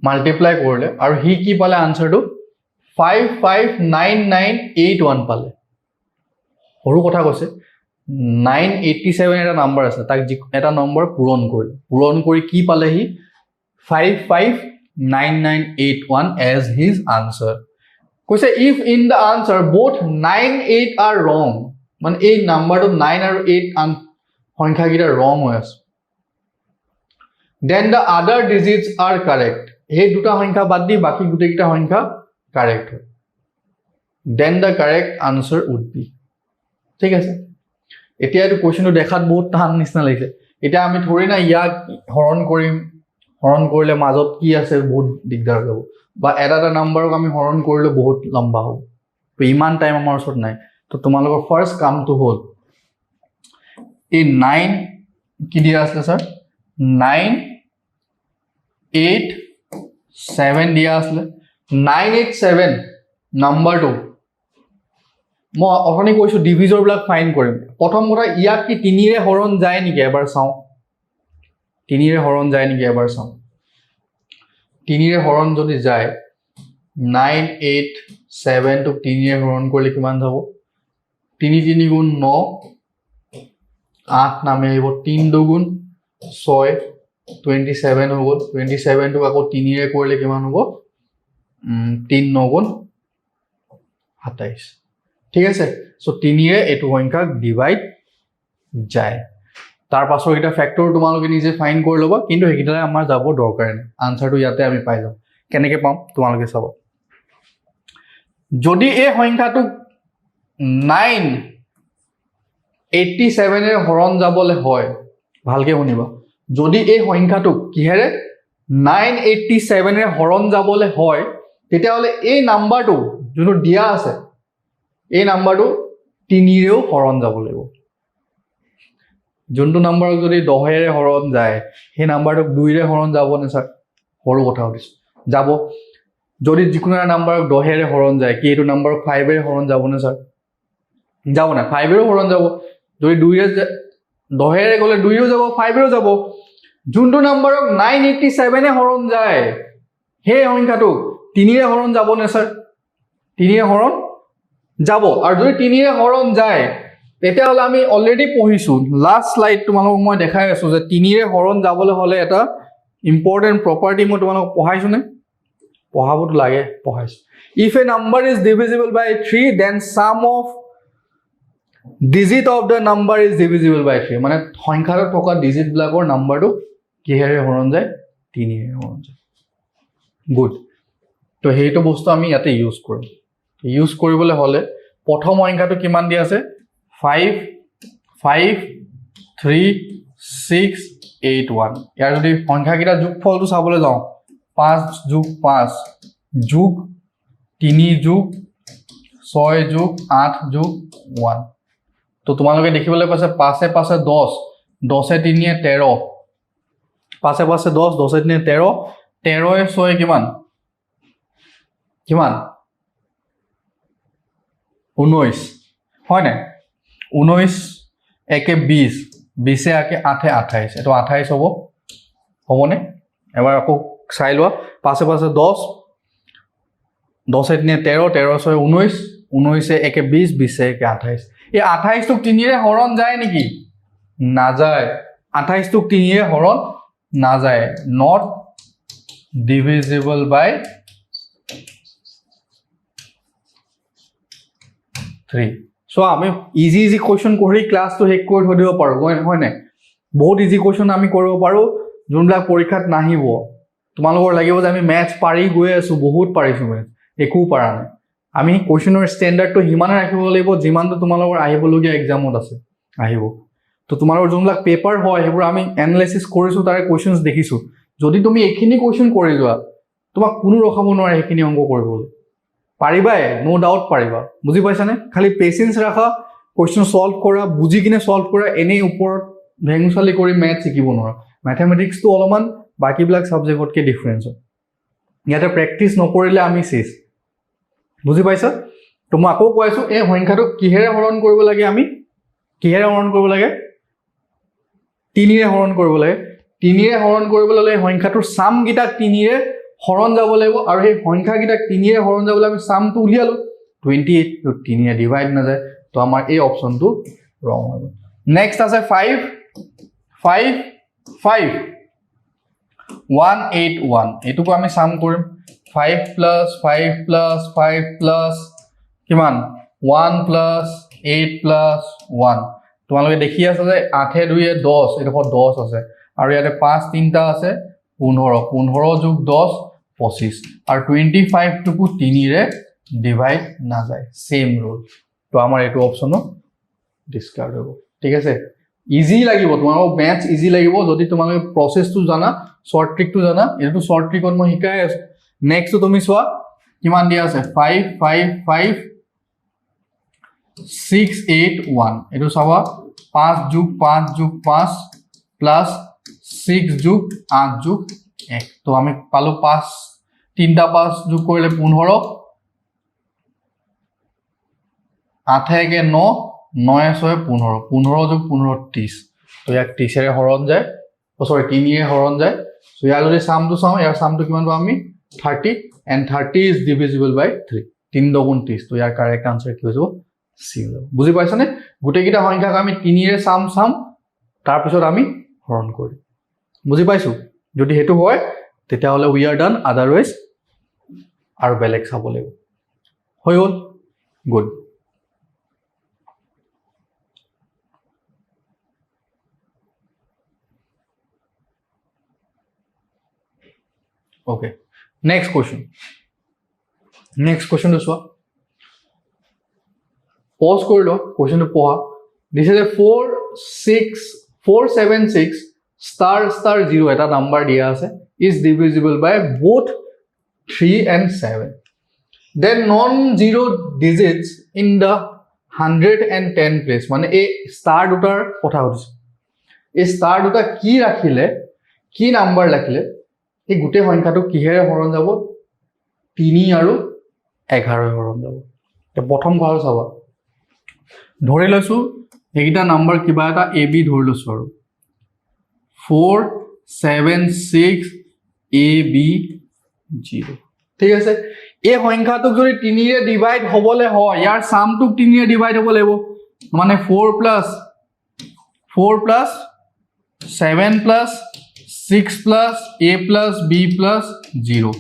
মাল্টিপ্লাই কৰিলে আৰু হি কি পালে আনসাৰটো 559981 পালে সৰু কথা কৈছে 987 এটা নাম্বাৰ আছে তাক এটা নম্বৰ পূৰণ কৰি কি পালে হি 559981 as his answer কৈছে if in the answer both 9 8 are wrong মানে এই নাম্বাৰটো 9 আৰু 8 সংখ্যা কিটা wrong হৈ আছে then the other digits are correct এই দুটা সংখ্যা বাদ দি বাকি গুটেকিটা সংখ্যা কারেক্ট হয় then the correct answer would be ঠিক আছে এতিয়া এইটো কুৱেশ্যনটো দেখাত বহুত টান নিচিনা লাগিছে এতিয়া আমি ধৰি না ইয়াক হৰণ কৰিম হৰণ কৰিলে মাজত কি আছে বহুত দিগদাৰ হৈ যাব বা এটা নাম্বাৰক আমি হৰণ কৰিলে বহুত লম্বা হ'ব তো ইমান টাইম আমাৰ ওচৰত নাই তো তোমালোকৰ ফাৰ্ষ্ট কামটো হ'ল এই 9 কি দিয়া আছে স্যাৰ 9 8 7 দিয়া আছে 987 নাম্বাৰটো মই অথনি কৈছো ডিভিজৰ বিলাক ফাইন কৰিম প্ৰথম কথা ইয়াক কি 3 ৰে হৰণ যায় নেকি এবাৰ চাও 3 ৰে হৰণ যায় নেকি এবাৰ চাও 3 ৰে হৰণ যদি যায় 987 টো 3 ৰে হৰণ কৰিলে কিমান হ'ব 3 3 গুণ 9 8 নামে আহিব 3 2 গুণ 6 27 হ'ব 27 টো আকৌ 3 ৰে কৰিলে কিমান হ'ব 3 9 গুণ 27 ঠিক আছে সো 3 ৰে এটো সংখ্যাক ডিভাইড যায় তাৰ পাছৰ এটা ফ্যাক্টৰ তোমালোকে নিজে ফাইন কৰি লবা কিন্তু হেকিটালে আমাৰ যাব দৰকাৰ নাই আনসাৰটো ইয়াতে আমি পাই যাম কেনেকে পাম তোমালোকে চাবা যদি এই সংখ্যাটো 987 এৰ হৰণ যাবলে হয় ভালকে শুনিবা যদি এই সংখ্যাটো কিহেৰে 987 এৰ হৰণ যাবলে হয় তেতিয়াহলে এই নাম্বাৰটো যোনটো দিয়া আছে এই নাম্বাৰটো 3 ৰেও হৰণ যাব লাগিব যোনটো নাম্বাৰক যদি 10 ৰে হৰণ যায় সেই নাম্বাৰটোক 2 ৰে হৰণ যাব নে স্যাৰ হৰু কথা কৈছো যাব যদি যিকোনো নাম্বাৰক 10 ৰে হৰণ যায় কি এটো নাম্বাৰক 5 ৰে হৰণ যাব নে স্যাৰ যাব না 5 ৰে হৰণ যাব যদি 2 ৰে 10 ৰে গলে 2 ৰেও যাব 5 ৰেও যাব যোনটো নাম্বাৰক 987 এ হৰণ যায় সেই সংখ্যাটো 3 ৰে হৰণ যাব নে স্যাৰ 3 ৰে হৰণ যাব আৰু যদি 3 ৰে হৰণ যায় তেতিয়া হলে আমি অলৰেডি পঢ়িছো লাষ্ট স্লাইড তোমালোকক মই দেখাই আছো যে 3 ৰে হৰণ যাবলৈ হলে এটা ইম্পৰ্টেন্ট প্ৰপাৰ্টি মই তোমালোকক পঢ়াইছো নে পঢ়াবটো লাগে পঢ়াইছো if a number is divisible by 3 then sum of digit of the number is divisible by 3 মানে সংখ্যাটো থকা ডিজিট ব্লকৰ নাম্বাৰটো কিহেৰে হৰণ যায় 3 ৰে হৰণ যায় গুড তো হেইটো বস্তু আমি ইয়াতে ইউজ কৰিম ইউজ কৰিবলৈ হলে প্ৰথম সংখ্যাটো কিমান দিয়া আছে 5 5 3 6 8 1 ইয়াৰ যদি সংখ্যা কিটা যোগফলটো চাবলৈ যাও 5 যোগ 5 যোগ 3 যোগ 6 যোগ 8 যোগ 1 তো তোমালোকে দেখিবলৈ পাছে 5 এ 5 এ 10 10 এ 3 এ 13 5 এ 5 এ 10 10 এ 3 এ 13 13 এ 6 কিমান কিমান 19 হয় না 19 একে 20 20 এ আকে 8 এ 28 এটো 28 হ'ব হবনে এবাৰ আকৌ চাই লোৱা 5 এ 5 এ 10 10 এ 3 এ 13 13 6 19 19 এ একে 20 20 এ একে 28 এই 28 টোক 3 ৰে হৰণ যায় নেকি না যায় 28 টোক 3 ৰে হৰণ না যায় not divisible by 3 সো আমি ইজি কোৱেশ্চন কৰি ক্লাসটো হেক কৰি থৈ দিব পাৰো হয় না বহুত ইজি কোৱেশ্চন আমি কৰিব পাৰো যোনবিলাক পৰীক্ষাত নাহিব তোমালোকৰ লাগিব যে আমি ম্যাথছ পাৰি গৈ আছো বহুত পাৰিছো ম্যাথ একো পাৰা নাই আমি কোৱেশ্চনৰ ষ্টেণ্ডাৰ্ডটো হিমানে ৰাখিব লাগিব যিমানটো তোমালোকৰ আহিবলগীয়া এক্সামত আছে আহিব তো তোমালোকৰ যোনবিলাক পেপাৰ হয় হেবোৰ আমি এনালাইসিস কৰিছো তাৰে কোৱেশ্চনছ দেখিছো যদি তুমি এখিনি কোৱেশ্চন কৰি যোৱা তোমাক কোনো ৰখাব নোৱাৰে এখিনি অংক কৰিবলৈ পাৰিবাই নো ডাউট পাৰিবা বুজি পাইছানে খালি পেশেন্স ৰাখা কোৱেশ্চন সলভ কৰা বুজি কিনে সলভ কৰা এনে ওপৰত ভেঙুচালি কৰি ম্যাথ শিকিব নোৱাৰা ম্যাথমেটিক্স তো অলমান বাকি বিলাক সাবজেক্টতকে ডিফাৰেন্স হয় ইয়াতে প্ৰেক্টিস নকৰিলে আমি শেষ বুজি পাইছা তো মই আকৌ কৈছো এই সংখ্যাটো কিহেৰে হৰণ কৰিব লাগে আমি কিহেৰে হৰণ কৰিব লাগে 3 ৰে হৰণ কৰিব লাগে 3 ৰে হৰণ কৰিবলৈ হলে সংখ্যাটোৰ সাম গিটাক 3 ৰে হৰণ যাব লাগিব আৰু এই সংখ্যা গিটাক 3 ৰে হৰণ যাবলৈ আমি সামটো উলিয়ালো 28 তো 3 ৰে ডিভাইড না যায় তো আমাৰ এই অপচনটো ৰং হ'ব নেক্সট আছে 5 5 5 181 এটুকু আমি সাম কৰিম 5 plus 5 plus 5 plus কিমান 1 plus 8 plus 1 তোমালোকে দেখি আছে যে 8 এ 2 এ 10 এটো 10 আছে আৰু ইয়াতে 5 তিনটা আছে 15 15 যোগ 10 25 আৰু 25 টুকু 3 ৰে ডিভাইড নাযায় সেম ৰুল তো আমাৰ এইটো অপচনো ডিসকার্ড হ'ব ঠিক আছে ইজি লাগিব তোমালোকক ম্যাথছ ইজি লাগিব যদি তোমালোকে প্ৰসেসটো জানা শৰ্ট ট্ৰিকটো জানা এটো শৰ্ট ট্ৰিকত মই শিকাই আছো নেক্সট তুমি চোৱা কিমান দিয়া আছে 5 5 5 6 8 1 এটো চাবা 5 যোগ 5 যোগ 5 প্লাস 6 যোগ 8 যোগ 1 তো আমি পালো 5 তিনটা 5 যোগ কৰিলে 15 8 একে 9 9 6 15 15 যোগ 15 30 তো ইয়াক 30 এৰে হৰণ যায় সৰি 3 এৰে হৰণ যায় সো ইয়াৰ যদি সামটো চাও ইয়াৰ সামটো কিমান পাম আমি 30 and 30 is divisible by 3 3 দুগুণ 30 তো ইয়াৰ কারেক্ট আনসার কি হৈ যাব সি হৈ যাব বুজি পাইছানে গুটেকিটা সংখ্যাক আমি 3 এৰে সাম তাৰ পিছত আমি হৰণ কৰি বুজি পাইছো যদি হেতু হয় তেতিয়া হলে উই আৰ ডান আদাৰওয়াইজ আৰু বেলেগ চাব লাগিব হৈ গল good Okay. Next question to show. Pause kori lo. Question to poha. This is a 476 star 0 eta number diya ase is divisible by both 3 and 7. Then non-zero digits in the 110 place. Mane a star dutar kotha hodise. A star duta ki rakhile ki number rakhile এই গুটে সংখ্যাটো কিহেৰে হৰণ যাব 3 আৰু 11 হৰণ যাব তে প্ৰথম ঘৰ চাবা ধৰি লৈছো এইটা নাম্বাৰ কিবা এটা এ বি ধৰি লৈছো আৰু 4 7 6 এ বি 0 ঠিক আছে এই সংখ্যাটো যদি 3 ৰে ডিভাইড হ'বলে হয় ইয়াৰ সামটো 3 ৰে ডিভাইড হ'ব লাগিব মানে 4 plus 7 plus 6 plus a plus b plus 0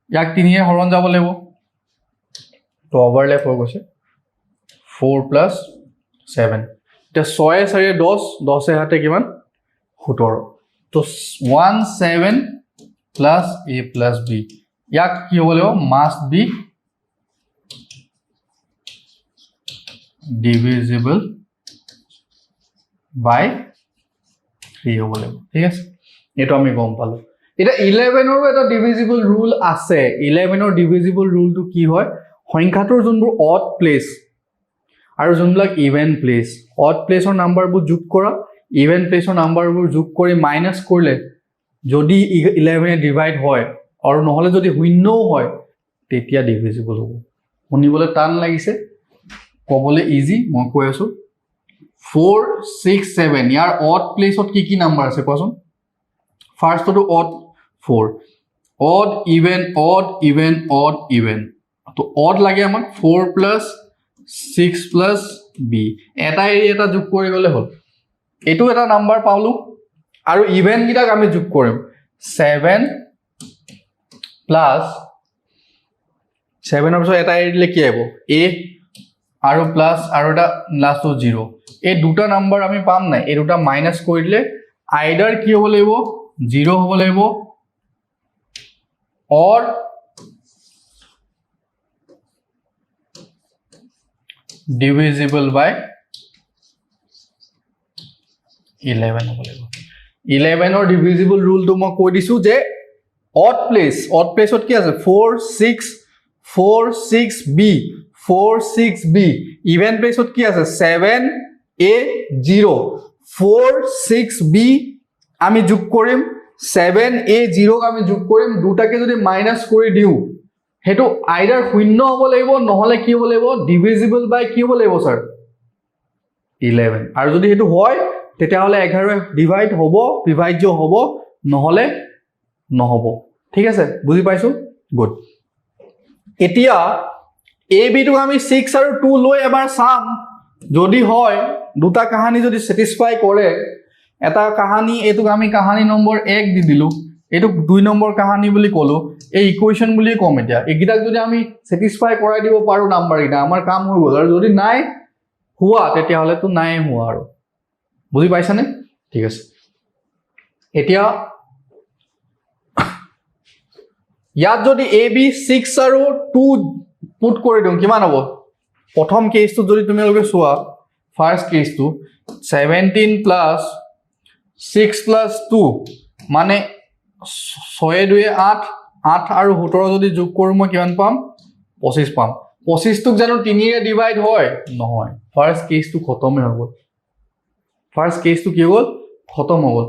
ইয়াক 3 এ হৰণ যাব লাগিব তো ওভাৰল্যাপ হৈ গৈছে 4 plus 7 তে 6 4 10 10 এ হাতে কিমান 17 তো 1 7 plus a plus b ইয়াক কি হ'ব লাগিব must be divisible by 3 হ'ব লাগিব ঠিক আছে এটো আমি গম পালো এটা 11 ৰ এটা ডিভিজিবল ৰুল আছে 11 ৰ ডিভিজিবল ৰুলটো কি হয় সংখ্যাটোৰ যোনবোৰ অড প্লেস আৰু যোনবিলাক ইভেন প্লেস অড প্লেসৰ নাম্বাৰবোৰ যোগ কৰা ইভেন প্লেসৰ নাম্বাৰবোৰ যোগ কৰি মাইনাস কৰিলে যদি 11 এ ডিভাইড হয় আৰু নহলে যদি শূন্যও হয় তেতিয়া ডিভিজিবল হ'ব শুনিবলৈ টান লাগিছে কবলে ইজি মই কৈ আছো 4 6 7 ইয়াৰ অড প্লেসত কি নাম্বাৰ আছে কোৱাচোন First to odd 4 odd even to odd lage amak 4 plus 6 plus b eta jog kori gole hol etu eta number paulu aru even gitak ami jog korim 7 plus 7 also eta dile ki aibo a aru plus aru eta last to 0 ei duta number ami pam nai ei duta minus kori dile either ki hobole aibo 0 হ'ব লাগিব or divisible by 11 হ'ব লাগিব 11 ৰ divisible ৰুলটো মই কৈ দিছো যে odd প্লেসত কি আছে 4 6 b 4 6 b ইভেন প্লেসত কি আছে 7 a 0 4 6 b আমি যোগ কৰিম 7 a 0 আমি যোগ কৰিম দুটাকে যদি মাইনাস কৰি দিও হেতু আইদাৰ শূন্য হ'ব লাগিব নহলে কি হ'ব লাগিব ডিভিজিবল বাই কি হ'ব লাগিব স্যাৰ 11 আৰু যদি হেতু হয় তেতিয়া হলে 11 ডিভাইড হ'ব বিভাজ্য হ'ব নহলে নহব ঠিক আছে বুজি পাইছো গুড এতিয়া a b টো আমি 6 আৰু 2 লৈ এবাৰ চাম যদি হয় দুটা কাহানি যদি স্যাটিসফাই কৰে এটা কাহানি এটুক আমি কাহানি নম্বৰ 1 দি দিলু এটুক 2 নম্বৰ কাহানি বুলি কলো এই ইকুয়েশন বুলি কম এতিয়া এগিটাক যদি আমি স্যাটিসফাই কৰাই দিব পাৰো নাম্বাৰ এটা আমাৰ কাম হৈ গল আৰু যদি নাই হুয়া তেতিয়া হলে তো নাই হুয়া আৰু বুজি পাইছানে ঠিক আছে এতিয়া ইয়াত যদি a b 6 আৰু 2 পুট কৰি দিওঁ কিমান হ'ব প্ৰথম কেছটো যদি তোমালোকে চোৱা ফাৰ্ষ্ট কেছটো 17 প্লাছ 6 প্লাছ 2 মানে 6 2 8 8 আৰু 17 যদি যোগ কৰোঁ মই কিমান পাম 25 পাম 25টোক জানো 3 ৰে ডিভাইড হয় নহয় ফাৰ্ষ্ট কেছটো খতমে হৈ গ'ল ফাৰ্ষ্ট কেছটো কি হ'ল খতম হৈ গ'ল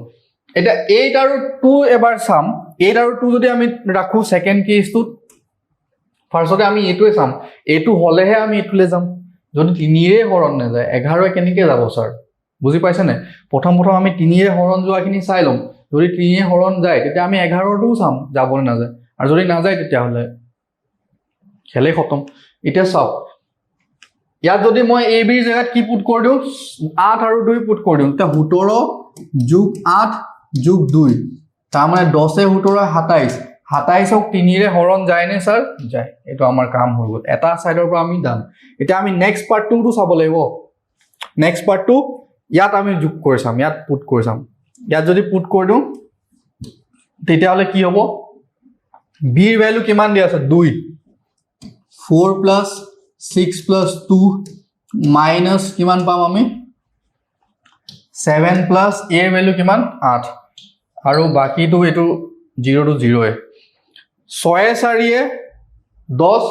এটা 8 আৰু 2 এবাৰ চাম 8 আৰু 2 যদি আমি ৰাখো সেকেন্ড কেছটোত ফাৰ্ষ্টতে আমি এটোৱে চাম এটো হলেহে আমি এটোলে যাম যদি 3 ৰে হৰণ না যায় 11 কেনেকৈ যাব স্যাৰ বুজি পাইছে না প্ৰথম আমি 3 ৰে হৰণ যোৱাখিনি চাই লম যদি 3 ৰে হৰণ যায় তেতিয়া আমি 11 টো চাম যাব না যায় আৰু যদি না যায় তেতিয়া হলে খেলে খতম এটা চাও ইয়াত যদি মই এ বিৰ জায়গাত কি পুট কৰি দিও 8 আৰু 2 পুট কৰি দিও তা 17 যোগ 8 যোগ 2 তাৰ মানে 10 এ 17 27 27ক 3 ৰে হৰণ যায় নে স্যাৰ যায় এটো আমাৰ কাম হৈ গল এটা সাইডৰ পৰা আমি দাম এটা আমি নেক্সট পাৰ্ট 2 টো চাব লাগিব নেক্সট পাৰ্ট 2 ইয়াত আমি যোগ কৰি চাম ইয়াত পুট কৰি চাম ইয়াত যদি পুট কৰি দিও তেতিয়া হলে কি হ'ব বি ৰ ভ্যালু কিমান দিয়া আছে 2 4 প্লাস 6 প্লাস 2 মাইনাস কিমান পাম আমি 7 প্লাস a ৰ ভ্যালু কিমান 8 আৰু বাকিটো এটো 0 to 0 এ 6 4 এ 10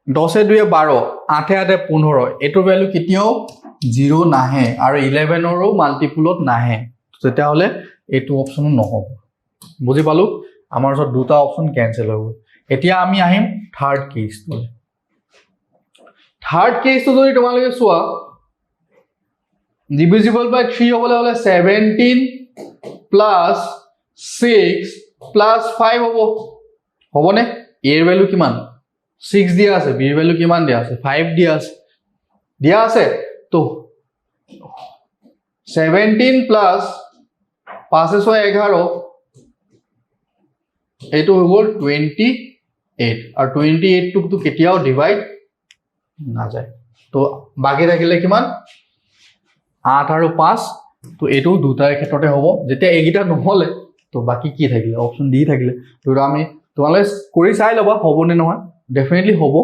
10 এ 2 এ 12 8 8 এ 15 এটো ভ্যালু কেতিয়াও 0 নাহে আৰু 11 ৰো মাল্টিপুলত নাহে তেতিয়া হলে এটো অপচন নহব বুজি পালো আমাৰ ওচৰত দুটা অপচন ক্যান্সেল হৈ গ'ল এতিয়া আমি আহিম থাৰ্ড কেছটো থাৰ্ড কেছটো যদি তোমালোকে চোৱা ডিভিজিবল বাই 3 হবলে হলে 17 প্লাস 6 প্লাস 5 হবনে a ৰ ভ্যালু কিমান 6 দিয়া আছে b ৰ ভ্যালু কিমান দিয়া আছে 5 দিয়া আছে তো 17 প্লাস 5 6 11 এটো হৈ গ'ল 28 আৰু 28 টুক তো কেতিয়াও ডিভাইড না যায় তো বাকি থাকিলে কিমান 8 আৰু 5 তো এটো দুটাৰ ক্ষেত্ৰতে হ'ব যেতিয়া এগিটা নহলে তো বাকি কি থাকিলে অপচন ডি থাকিলে তো আমি তোমালে কৰি চাই লবা হ'বনে নহয় ডেফিনেটলি হ'ব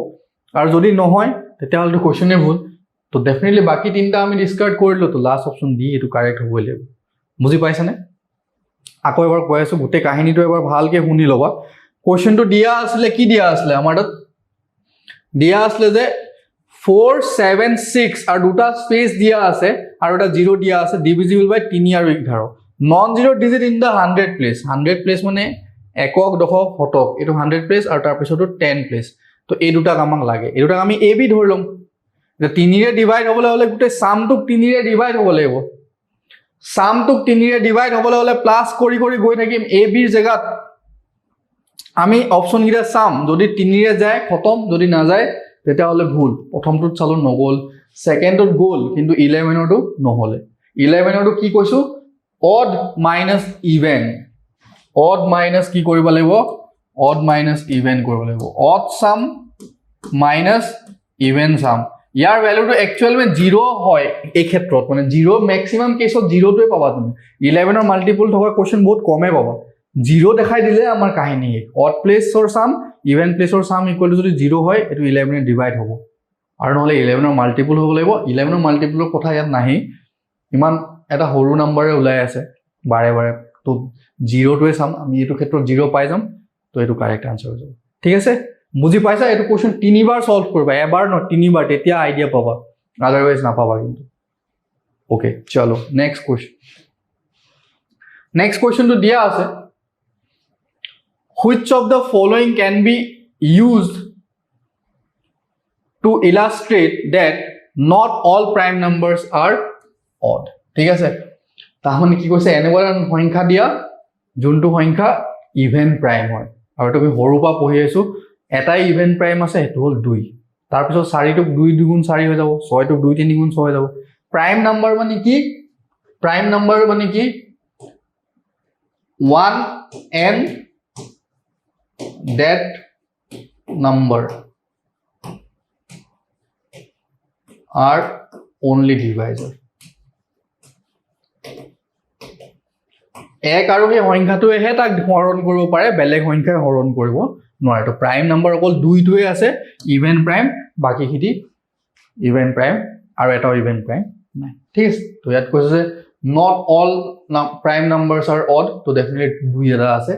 আৰু যদি নহয় তেতিয়া হলে কোৱেশ্চনে ভুল তো ডেফিনেটলি বাকি তিনটা আমি ডিসকাৰ্ড কৰিলো তো লাস্ট অপচন ডি এটো কাৰেক্ট হ'ব লাগিব বুজি পাইছানে আকৌ এবাৰ কৈ আছো গুটে কাহিনীটো এবাৰ ভালকে শুনি লবা কোৱেশ্চনটো দিয়া আসলে কি দিয়া আসলে আমাৰ তাত দিয়া আসলে যে 4 7 6 আৰু দুটা স্পেস দিয়া আছে আৰু এটা 0 দিয়া আছে ডিভিজিবল বাই 3 আৰু 11 non zero digit in the 100 place মানে একক দশক শতক এটো 100 প্লেস আৰু তাৰ পিছতো 10 প্লেস তো এই দুটা আমাক লাগে এই দুটা আমি এ বি ধৰি লম যে 3 ৰে ডিভাইড হ'বলে হলে গুটে সামটোক 3 ৰে ডিভাইড হ'ব লাগিব সামটোক 3 ৰে ডিভাইড হ'বলে হলে প্লাস কৰি গৈ থাকিম এ বিৰ জায়গাত আমি অপচন গিটা সাম যদি 3 ৰে যায় খতম যদি না যায় তেতিয়া হলে ভুল প্ৰথমটোত চালো নগল সেকেন্ডত গল কিন্তু 11 টো নহলে 11 টো কি কৈছো odd minus even odd minus কি কৰিব লাগিব odd minus even কৰিব লাগিব odd sum minus even sum ইয়াৰ ভ্যালুটো একচুয়ালি মানে 0 হয় এই ক্ষেত্ৰত মানে 0 ম্যাক্সিমাম কেছত 0 টোই পাবা তুমি 11 ৰ মাল্টিপল থকা কোৱেশ্চন বহুত কমে পাবা 0 দেখাই দিলে আমাৰ কাহিনী odd place or sum even place or sum equal to যদি 0 হয় এটো 11 এ ডিভাইড হ'ব আৰু নহলে 11 ৰ মাল্টিপল হ'ব লাগিব 11 ৰ মাল্টিপলৰ কথা ইয়াত নাহি ইমান এটা সৰু নম্বৰে ওলাই আছে বাৰে বাৰে তো 0 টোৱে সাম আমি এটো ক্ষেত্ৰত 0 পাই যাম তো এটো কাৰেক্ট আনসাৰ হৈ যাব ঠিক আছে বুজি পাইছা এটো কোৱেশ্চন তিনিবাৰ সলভ কৰিবা এবাৰ ন তিনিবাৰ তেতিয়া আইডিয়া পাবা আদাৰৱাইজ না পাবা কিন্তু ওকে চলো নেক্সট কোৱেশ্চন তো দিয়া আছে which of the following can be used to illustrate that not all prime numbers are odd ঠিক আছে তাহলে কি কৈছে এনেকুৱা সংখ্যা দিয়া যোনটো সংখ্যা ইভেন প্ৰাইম হয় আৰু তুমি হৰুপা পঢ়ি আছো এটাই ইভেন প্ৰাইম আছে এটো হল 2 তাৰ পিছত 4 টুক 2 2 গুণ 4 হৈ যাব 6 টুক 2 3 গুণ 6 হৈ যাব প্ৰাইম নাম্বাৰ মানে কি 1 and that number are only divisor এক আৰু সেই সংখ্যাটোৱেহে তাক হৰণ কৰিব পাৰে, বেলেগ সংখ্যাই হৰণ কৰিব নোৱাৰে। তো প্ৰাইম নাম্বাৰ অকল দুইটোৱে আছে, ইভেন প্ৰাইম, বাকীখিনি ইভেন প্ৰাইম আৰু এটাও ইভেন প্ৰাইম নাই। ঠিক আছে, তো ইয়াত কৈছে যে not all prime numbers R odd, তো ডেফিনেটলি দুই এটা আছে,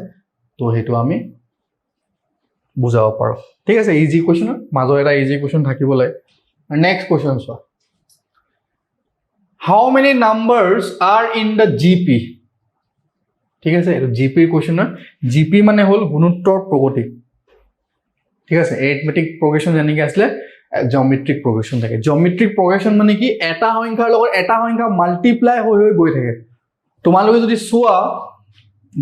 তো সেইটো আমি বুজাব পাৰোঁ। ঠিক আছে, ইজি কুৱেশ্যন, মাজৰ এটা ইজি কুৱেশ্যন থাকিব লাগে। নেক্সট কুৱেশ্যন চোৱা, how many numbers are in the GP. ঠিক আছে, এইটো জিপিৰ কুৱেশ্যন হয়। জিপি মানে হ'ল গুণোত্তৰ প্ৰগতি। ঠিক আছে, এৰিথমেটিক প্ৰগ্ৰেশ্যন যেনেকৈ আছিলে, জিঅ'মেট্ৰিক প্ৰগ্ৰেশ্যন থাকে। জিঅ'মেট্ৰিক প্ৰগ্ৰেশ্যন মানে কি, এটা সংখ্যাৰ লগত এটা সংখ্যা মাল্টিপ্লাই হৈ হৈ গৈ থাকে। তোমালোকে যদি চোৱা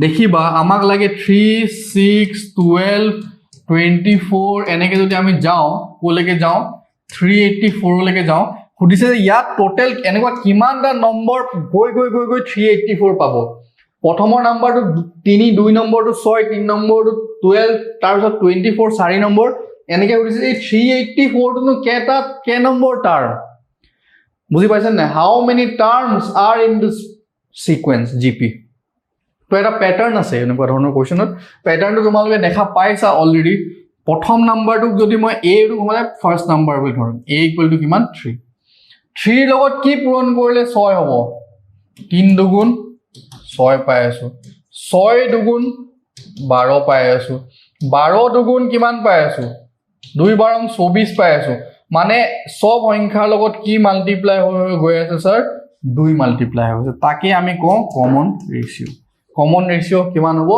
দেখিবা, আমাক লাগে 3, 6, 12, 24 এনেকৈ যদি আমি যাওঁ, ক'লৈকে যাওঁ 384লৈকে যাওঁ, সুধিছে যে ইয়াত টোটেল এনেকুৱা কিমানটা নম্বৰ গৈ গৈ গৈ গৈ 384 পাব। প্ৰথমৰ নাম্বাৰটো 3, 2 নম্বৰটো 6, 3 নম্বৰটো 12, তাৰপিছত 24, 4 নম্বৰ, এনেকৈ সুধিছে এই 384টোনো কেই নম্বৰ টাৰ্ম, বুজি পাইছে নাই? How many terms are in this sequence GP. তো এটা পেটাৰ্ণ আছে এনেকুৱা ধৰণৰ কুৱেশ্যনত। পেটাৰ্ণটো তোমালোকে দেখা পাইছা অলৰেডি। প্ৰথম নাম্বাৰটোক যদি মই এইটো মানে ফাৰ্ষ্ট নাম্বাৰ বুলি ধৰিম, এ ইকুৱেল টু কিমান 3, 3 লগত কি পূৰণ কৰিলে 6 হ'ব, 3 দুগুণ 6 পাই আছো, 6 দুগুণ 12 পাই আছো, 12 দুগুণ কিমান পাই আছো, 2 বাৰং 24 পাই আছো। মানে সব সংখ্যাৰ লগত কি মাল্টিপ্লাই হৈ গৈ আছে ছাৰ, 2 মাল্টিপ্লাই হৈ গৈছে। তাকে আমি কওঁ কমন ৰেচিঅ'। কমন ৰেচিঅ' কিমান হ'ব,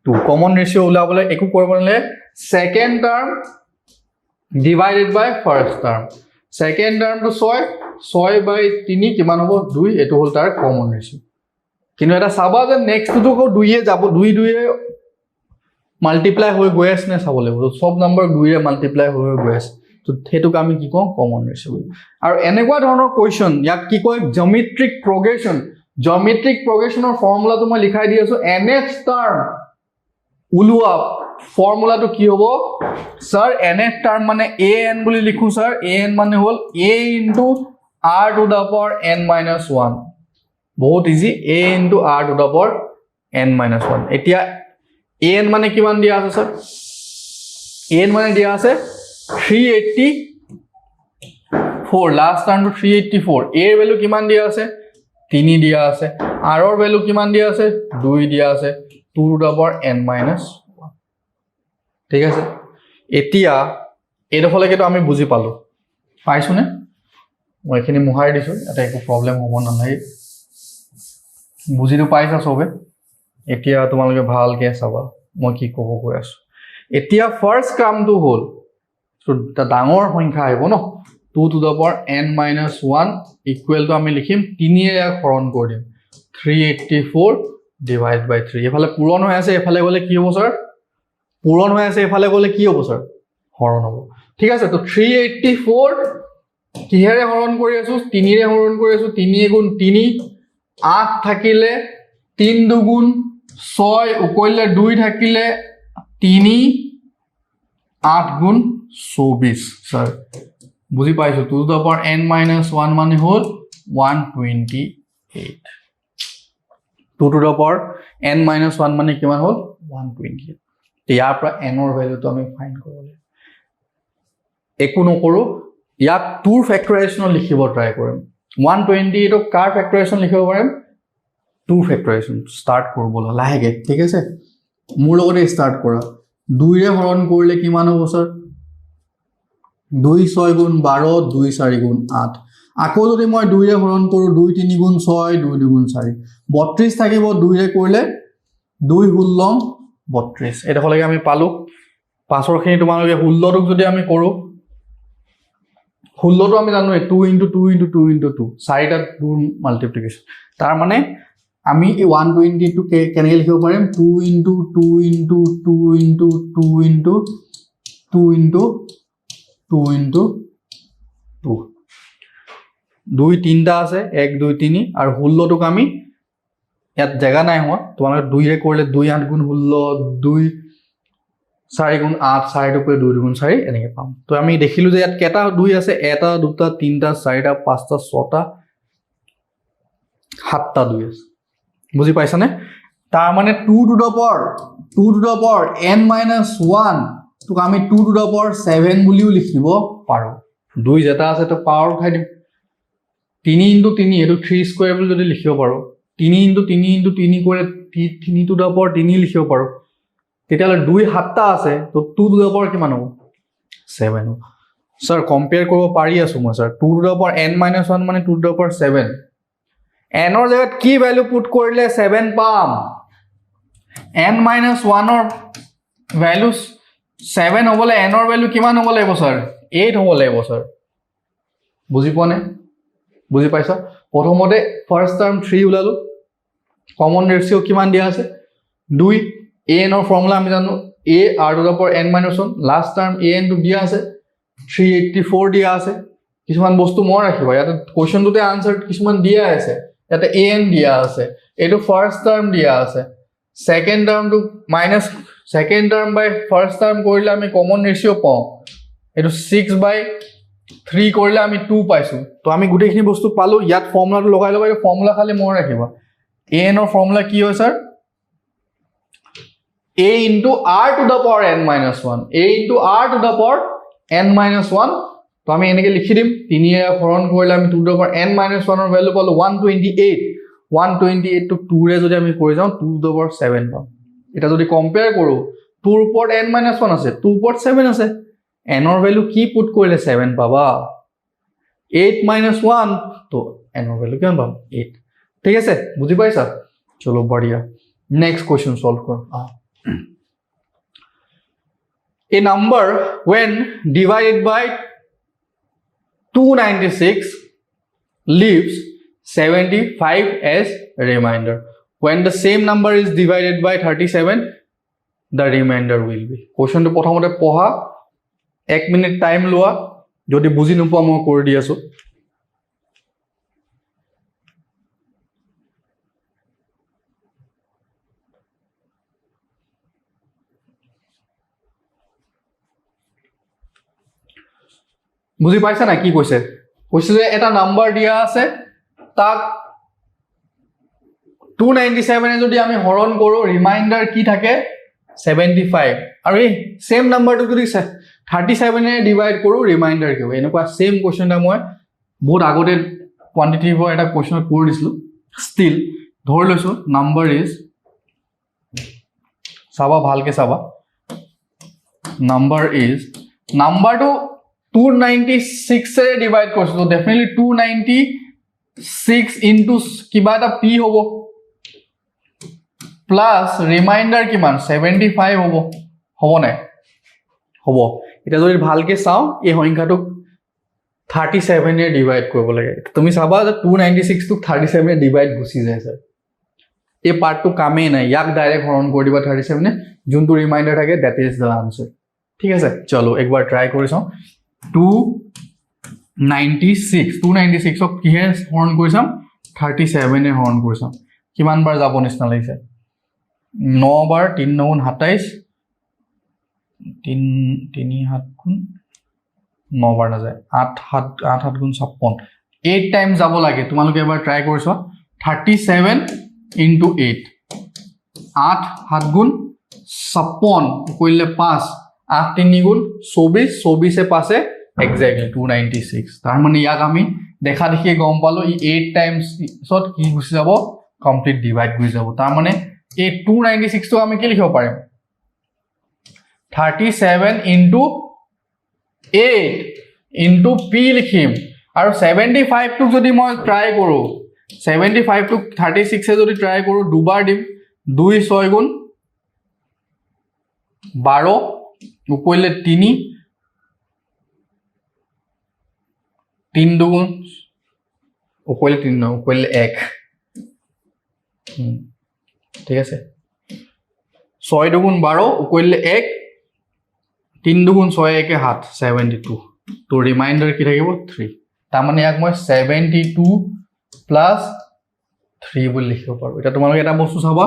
2। কমন ৰেচিঅ' ওলাবলৈ একো কৰিব নালাগে, ছেকেণ্ড টাৰ্ম ডিভাইডেড বাই ফাৰ্ষ্ট টাৰ্ম। ছেকেণ্ড টাৰ্মটো 6/3 কিমান হ'ব, 2। এইটো হ'ল তাৰ কমন ৰেচিঅ'। কিন্তু এটা চাবা যে নেক্সটটো 2য়ে যাব, 2 মাল্টিপ্লাই হৈ গৈ আছে নে চাব লাগিব। সব নাম্বাৰ 2য়ে মাল্টিপ্লাই হৈ গৈ আছে, তো সেইটোক আমি কি কওঁ, কমন ৰেচিঅ'। আৰু এনেকুৱা ধৰণৰ কুৱেশ্যন, ইয়াক কি কয়, জিঅ'মেট্ৰিক প্ৰগ্ৰেশ্যন। জিঅ'মেট্ৰিক প্ৰগ্ৰেশ্যনৰ ফৰ্মুলাটো মই লিখাই দি আছো। nth টাৰ্ম ওলোৱা ফৰ্মুলাটো কি হ'ব ছাৰ, nth টাৰ্ম মানে an বুলি লিখো ছাৰ। an মানে হ'ল a into r to the power n-1। বহুত easy, a into r to the power n-1। এতিয়া an মানে কিমান দিয়া আছে ছাৰ, an মানে দিয়া আছে 384, লাষ্ট টাৰ্মটো 384। a ৰ ভ্যালু কিমান দিয়া আছে, 3 দিয়া আছে। r ৰ ভ্যালু কিমান দিয়া আছে, 2 দিয়া আছে, 2 টু দা পাৱাৰ n-1। ঠিক আছে, এতিয়া এইডোখৰলৈকেতো আমি বুজি পালো, পাইছোনে? মই এইখিনি মোহাৰি দিছো, এটা একো প্ৰব্লেম হ'ব নালাগে, বুজিটো পাইছা চবে। এতিয়া তোমালোকে ভালকে চাবা মই কি ক'ব গৈ আছো। এতিয়া ফাৰ্ষ্ট কামটো হ'ল, ডাঙৰ সংখ্যা আহিব ন, 2 to the power n-1 equal to আমি লিখিম 3ৰে ইয়াক হৰণ কৰি দিম, 384 ডিভাইড বাই 3। এফালে পূৰণ হৈ আছে, এফালে গ'লে কি হ'ব ছাৰ, পূৰণ হৈ আছে, এফালে গ'লে কি হ'ব ছাৰ, হৰণ হ'ব। ঠিক আছে, তো 384 কিহেৰে হৰণ কৰি আছো, 3ৰে হৰণ কৰি আছো। 3 গুণ 3, 8 থাকিলে 3 দুগুণ 6, উকলিলে 2 থাকিলে 3, 8 গুণ 24 ছাৰ, বুজি পাইছো। 2 টু দা পাৱাৰ n-1 মানে হ'ল 128। 2 টু দা পাৱাৰ n-1 মানে কিমান হ'ল, 128। ইয়াৰ পৰা n ৰ ভ্যালুটো আমি ফাইণ্ড কৰিব লাগিব। একো নকৰো, ইয়াক 2 ফেক্টৰাইজেশ্যন লিখিব ট্ৰাই কৰিম। 128 কাৰ ফেক্টৰাইজেশ্যন লিখিব পাৰিম, 2 ফেক্টৰাইজেশ্যন। ষ্টাৰ্ট কৰিব লাহেকে, ঠিক আছে, মোৰ লগতে ষ্টাৰ্ট কৰা। 2ৰে হৰণ কৰিলে কিমান হ'ব ছাৰ, 2 6 গুণ 12, 2 4 গুণ 8। আকৌ যদি মই 2ৰে হৰণ কৰো, 2 3 গুণ 6, 2 2 গুণ 4, 32 থাকিব। 2ৰে কৰিলে 2 16 32। এইডোখৰলৈকে আমি পালো। পাছৰখিনি তোমালোকে 16টোক যদি আমি কৰো, 16টো আমি জানো 2 ইনটু 2 ইনটু 2 ইনটু 2, 4টা 2 মাল্টিপ্লিকেশ্যন। তাৰ মানে আমি 128টো কেনেকৈ লিখিব পাৰিম, 2 into 2 into 2 into 2 into 2 into 2 into 2। 2 3টা আছে, 1 2 3, আৰু 16টোক আমি ইয়াত জেগা নাই হোৱা, তোমালোকে 2ৰে কৰিলে 2 8 গুণ 16, 2 4 গুণ 8, 4টো কৰি 2 2 গুণ 4 এনেকৈ পাম। তো আমি দেখিলো যে ইয়াত কেইটা 2 আছে, 1টা 2টা 3টা 4টা 5টা 6টা 7টা 2 আছে, বুজি পাইছানে? তাৰ মানে 2 to the power n minus 1 তোক আমি 2 to the power 7 বুলিও লিখিব পাৰো 2 যেটা আছে তো পাৱাৰ উঠাই দিম 3 into 3 এটো 3 স্কয়াৰ বুলি যদি লিখিব পাৰো 3 into 3 কৰে 3 to the power 3 লিখিব পাৰো তেতিয়ালে 2 7টা আছে তো 2 to the power কিমান হ'ব 7 হ'ব স্যাৰ কম্পেয়াৰ কৰিব পাৰি আছো মই sir 2 to the power n minus 1 মানে 2 to the power 7 n ৰ জায়গাত কি ভ্যালু পুট কৰিলে 7 পাম n minus 1 ৰ ভ্যালু 7 হবলে n ৰ ভ্যালু কিমান হ'ব লাগিব স্যাৰ 8 হ'ব লাগিব স্যাৰ বুজি পোৱা নে বুজি পাইছা প্ৰথমতে ফাৰ্স্ট টাৰ্ম 3 উলালো কমন ৰেশিও কিমান দিয়া আছে 2 a n ৰ ফৰ্মুলা আমি জানো a r to the power n minus 1 last term a n টো দিয়া আছে 384 দিয়া আছে কিছুমান বস্তু মই ৰাখিবা ইয়াতে কোৱেশ্চনটোতে আনসাৰ কিছুমান দিয়া আছে ইয়াতে a n দিয়া আছে এটো ফাৰ্স্ট টাৰ্ম দিয়া আছে second term two minus second term by first term কৰিলে আমি কমন ৰেশিও পাওঁ এটো 6/3 কৰিলে আমি 2 পাইছো তো আমি গুটেখিনি বস্তু পালো ইয়াত ফৰ্মুলাটো লগাই লগাই ফৰ্মুলা খালি মন ৰাখিবা a n ৰ ফৰ্মুলা কি হয় sir a into r to the power n minus 1 a into r to the power n minus 1 তো আমি এনেকে লিখি দিম 3 এ হৰণ কৰিলে আমি 2 to the power n minus 1 ৰ ভ্যালু পালো 128 to 2 ৰে যদি আমি কৰি যাও 2 to the power 7 পাম এটা যদি কম্পেয়াৰ কৰো 2 ৰ ওপৰত n minus 1 আছে 2 ওপৰত 7 আছে n ৰ ভ্যালু কি পুট কৰিলে 7 পাবা 8 minus 1 তো n ৰ ভ্যালু কিমান পাম 8 ঠিক আছে বুজি পাইছা চলো বঢ়িয়া নেক্সট কোৱেশ্চন সলভ কৰ a number when divided by 296 leaves 75 as remainder when the same number is divided by 37 the remainder will be question to prothomate poha 1 minute time loa jodi buji nupua moi kori di asu বুজি পাইছা না কি কৈছে কৈছে যে এটা number দিয়া আছে তাক 297 এ যদি আমি হৰণ কৰো ৰিমাইন্ডাৰ কি থাকে 75 আৰু এই সেম নাম্বাৰটো যদি 37 এ ডিভাইড কৰো ৰিমাইন্ডাৰ কি হ'ব এনেকুৱা সেম কোৱেশ্চনটা মই বহুত আগতে কোৱান্টিটিভ এটা কোৱেশ্চনত কৰি দিছিলো ষ্টিল ধৰি লৈছো নাম্বাৰ ইজ সাবা ভালকে সাবা নাম্বাৰ ইজ নাম্বাৰটো 296 এ ডিভাইড কৰিছো তো ডেফিনেটলি 296 ইনটু কিবা এটা p হ'ব প্লাস ৰিমাইন্ডাৰ কিমান 75 হ'ব নাই হ'ব এটা যদি ভালকে চাও এই সংখ্যাটো 37 এ ডিভাইড কৰিব লাগে তুমি চাবা যে 296 টো 37 এ ডিভাইড গুছি যায় স্যাৰ এই পাৰ্টটো কামে নাই ইয়াক ডাইৰেক্ট হৰণ কৰি দিবা 37 এ যোনটো ৰিমাইন্ডাৰ থাকে দ্যাট ইজ দা আনসাৰ ঠিক আছে চলো একবাৰ ট্ৰাই কৰি চাও 296 অক কিহে হৰণ কৰিছাম 37 এ হৰণ কৰিছাম কিমান বাৰ যাব নিছনা লাগিছে 9 বাৰ 3 9 27 3 7 গুণ 9 বাৰ না যায় 8 গুণ 56 8 টাইম যাব লাগে তোমালোকে এবাৰ ট্ৰাই কৰিছো 37 into 8 8 7 গুণ 56 কইলে 5 8 3 গুণ 24 এ পাছে এক্স্যাক্টলি 296 তার মানে ইয়াক আমি দেখা দেখি গম পালো ই 8 টাইমস সত কি গুছি যাব কমপ্লিট ডিভাইড গুছি যাব তার মানে এই 296 তো আমি কি লিখিব পাৰিম 37 into 8 into p লিখিম আৰু 75 টো যদি মই ট্ৰাই কৰো 75 টো 36 এ যদি ট্ৰাই কৰো দুবাৰ দিম 2 6 গুণ 12 উপইলে 3 3 দুগুণ উপইলে 3 ন উপইলে 1 ঠিক আছে 6 দুগুণ 12 উপইলে 1 3 দুগুণ 6 1 7 72 তো রিমাইন্ডার কি থাকিব 3 তার মানে ইয়াক মই 72 প্লাস 3 বলি লিখিব পাৰো এটা তোমালোকে এটা বস্তু চাবা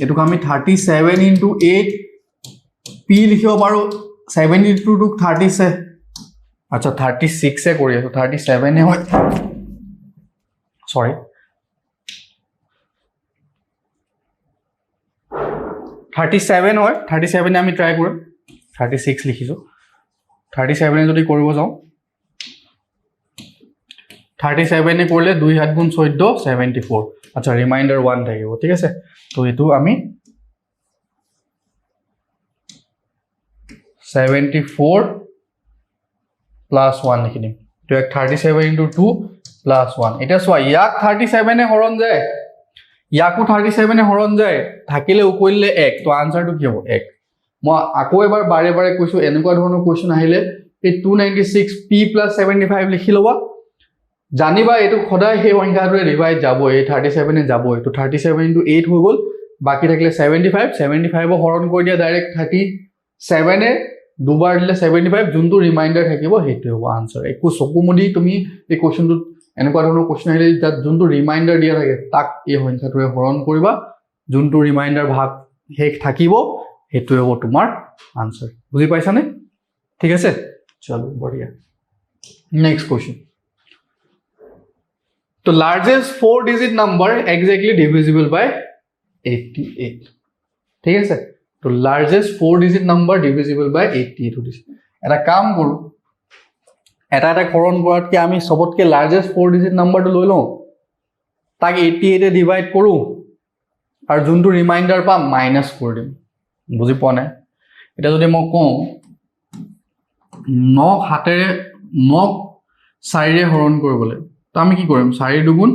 এটুক আমি 37 into 8 p লিখিব পাৰো 72 to 37 আচ্ছা 36 এ কৰি আছো 37 এ হয় সৰি 37 হয় 37 আমি ট্ৰাই কৰিম 36 লিখিছো 37 যদি কৰিব যাও 37 কৰিলে 2 7 গুণ 14 74 আচ্ছা ৰিমাইন্ডাৰ 1 থাকিব ঠিক আছে তো এটো আমি 74 plus 1 লিখি দিম তো 37 into 2 plus 1 এটা সোয়া ইয়াক 37 এ হৰণ যায় ইয়াকো 37 এ হৰণ যায় থাকিলে উকলিলে 1 তো আনসাৰটো কি হ'ব 1 মই আকৌ এবাৰ বাৰে বাৰে কৈছো এনেকুৱা ধৰণৰ কোৱেশ্চন আহিলে এই 296 p plus 75 লিখি লবা জানিবা এটো খদাই হে সংখ্যাটোৰে ডিভাইড যাব এই 37 এ যাব তো 37 into 8 হৈ গল বাকি থাকিলে 75 75 ক হৰণ কৰি দিয়া ডাইৰেক্ট 37 এ দুবাৰ দিলে 75 যোনটো ৰিমাইন্ডাৰ থাকিব হেতু হ'ব আনসাৰ একো চকুমুদি তুমি এই কোৱেশ্চনটো এনেকুৱা ধৰণৰ কোৱেশ্চন আহিলে তাত যোনটো ৰিমাইন্ডাৰ দিয়া থাকে তাক এই সংখ্যাটোৰে হৰণ কৰিবা যোনটো ৰিমাইন্ডাৰ ভাগ হেক থাকিব হেতু হ'ব তোমাৰ আনসাৰ বুজি পাইছানে ঠিক আছে চলো বঢ়িয়া নেক্সট কোৱেশ্চন তো largest 4 digit number exactly divisible by 88 ঠিক আছে তো largest 4 digit number divisible by 88 হৈছে এটা কাম কৰো এটা হৰণ কৰাতকে আমি সবতকে লাৰ্জেষ্ট 4 ডিজিট নাম্বাৰটো লৈ লও তাক 88 এ ডিভাইড কৰো আৰু যোনটো ৰিমাইন্ডাৰ পাম মাইনাস কৰি দিম বুজি পোৱা নাই এটা যদি মই কওঁ 9 হাতেৰে 9 4 ৰে হৰণ কৰিবলৈ তো আমি কি কৰিম 4 দুগুণ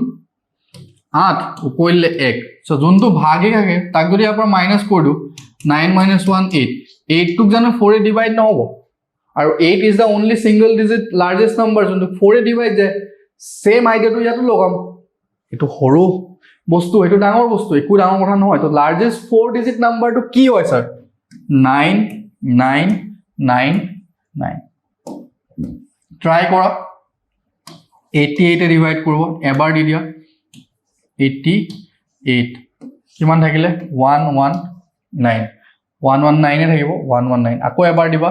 8 উপৰিলে 1 সো যোনটো ভাগে থাকে তাক যদি আপৰ মাইনাস কৰি দিও 9 minus 1 8 8 টুক জানো 4 এ ডিভাইড নহব আৰু 8 is the only single digit largest number যোনটো 4 এ ডিভাইড যায় সেম আইডিয়াটো ইয়াতো লগাম এটো হৰো বস্তু এটো ডাঙৰ বস্তু একো ডাঙৰ কথা নহয় তো লাৰ্জেষ্ট 4 ডিজিট নাম্বাৰটো কি হয় স্যাৰ 9999 ট্ৰাই কৰা 88 এ ডিভাইড কৰিব এবাৰ দি দিয়া 88 কিমান থাকিলে 119 119 এ থাকিব 119 আকৌ এবাৰ দিবা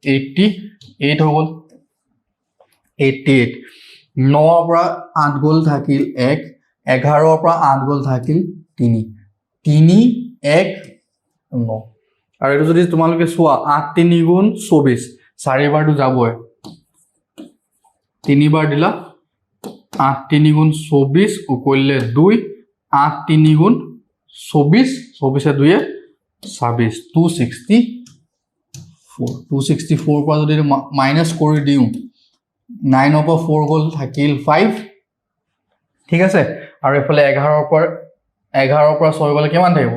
88 হৈ গল 88 9 পৰা 8 গল থাকিল 1 11 পৰা 8 গল থাকিল 3 3 1 9 আৰু এটো যদি তোমালোকে সোয়া 8 3 গুণ 24 4 বাৰটো যাবই 3 বাৰ দিলা 8 3 গুণ 24 উকলিলে 2 8 3 গুণ 24 24 এ 2 এ 26 264 পৰা যদি মাইনাস কৰি দিও 9 পৰা 4 গল থাকিল 5 ঠিক আছে আৰু এফালে 11 পৰা 6 গলে কিমান থাকিব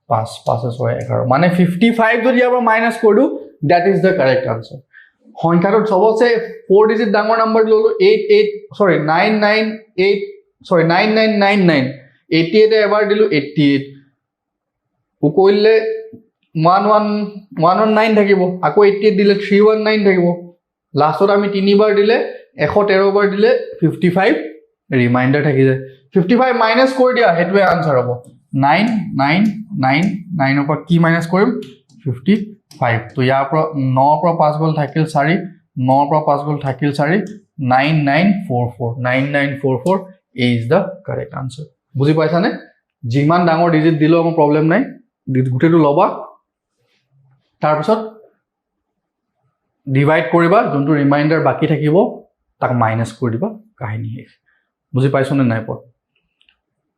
5 5 6 11 মানে 55 যদি আমরা মাইনাস কৰি দিও that is the correct answer সংখ্যাটো সবচে 4 ডিজিট ডাঙৰ নাম্বাৰ ললো 9999 88 এবাৰ দিলো 88 উকইলে 119 থাকিব আকৌ 88 দিলে 319 থাকিব লাষ্টত আমি 3 বাৰ দিলে 113 বাৰ দিলে 55 ৰিমাইন্ডাৰ থাকি যায় 55 মাইনাস কৰি দিয়া হেতুৱে আনসাৰ হ'ব 9999 পৰা কি মাইনাস কৰিম 55 তো ইয়াৰ পৰা 9 পৰা 5 গল থাকিল 4 9 পৰা 5 গল থাকিল 4 9944 is the correct answer বুজি পাইছানে যিমান ডাঙৰ ডিজিট দিলো আমাৰ প্ৰবলেম নাই গুটেটো লবা তাৰ পিছত ডিভাইড কৰিবা যোনটো ৰিমাইন্ডাৰ বাকি থাকিব তাক মাইনাস কৰি দিবা কাহিনী হে বুজি পাইছনে নাই পৰ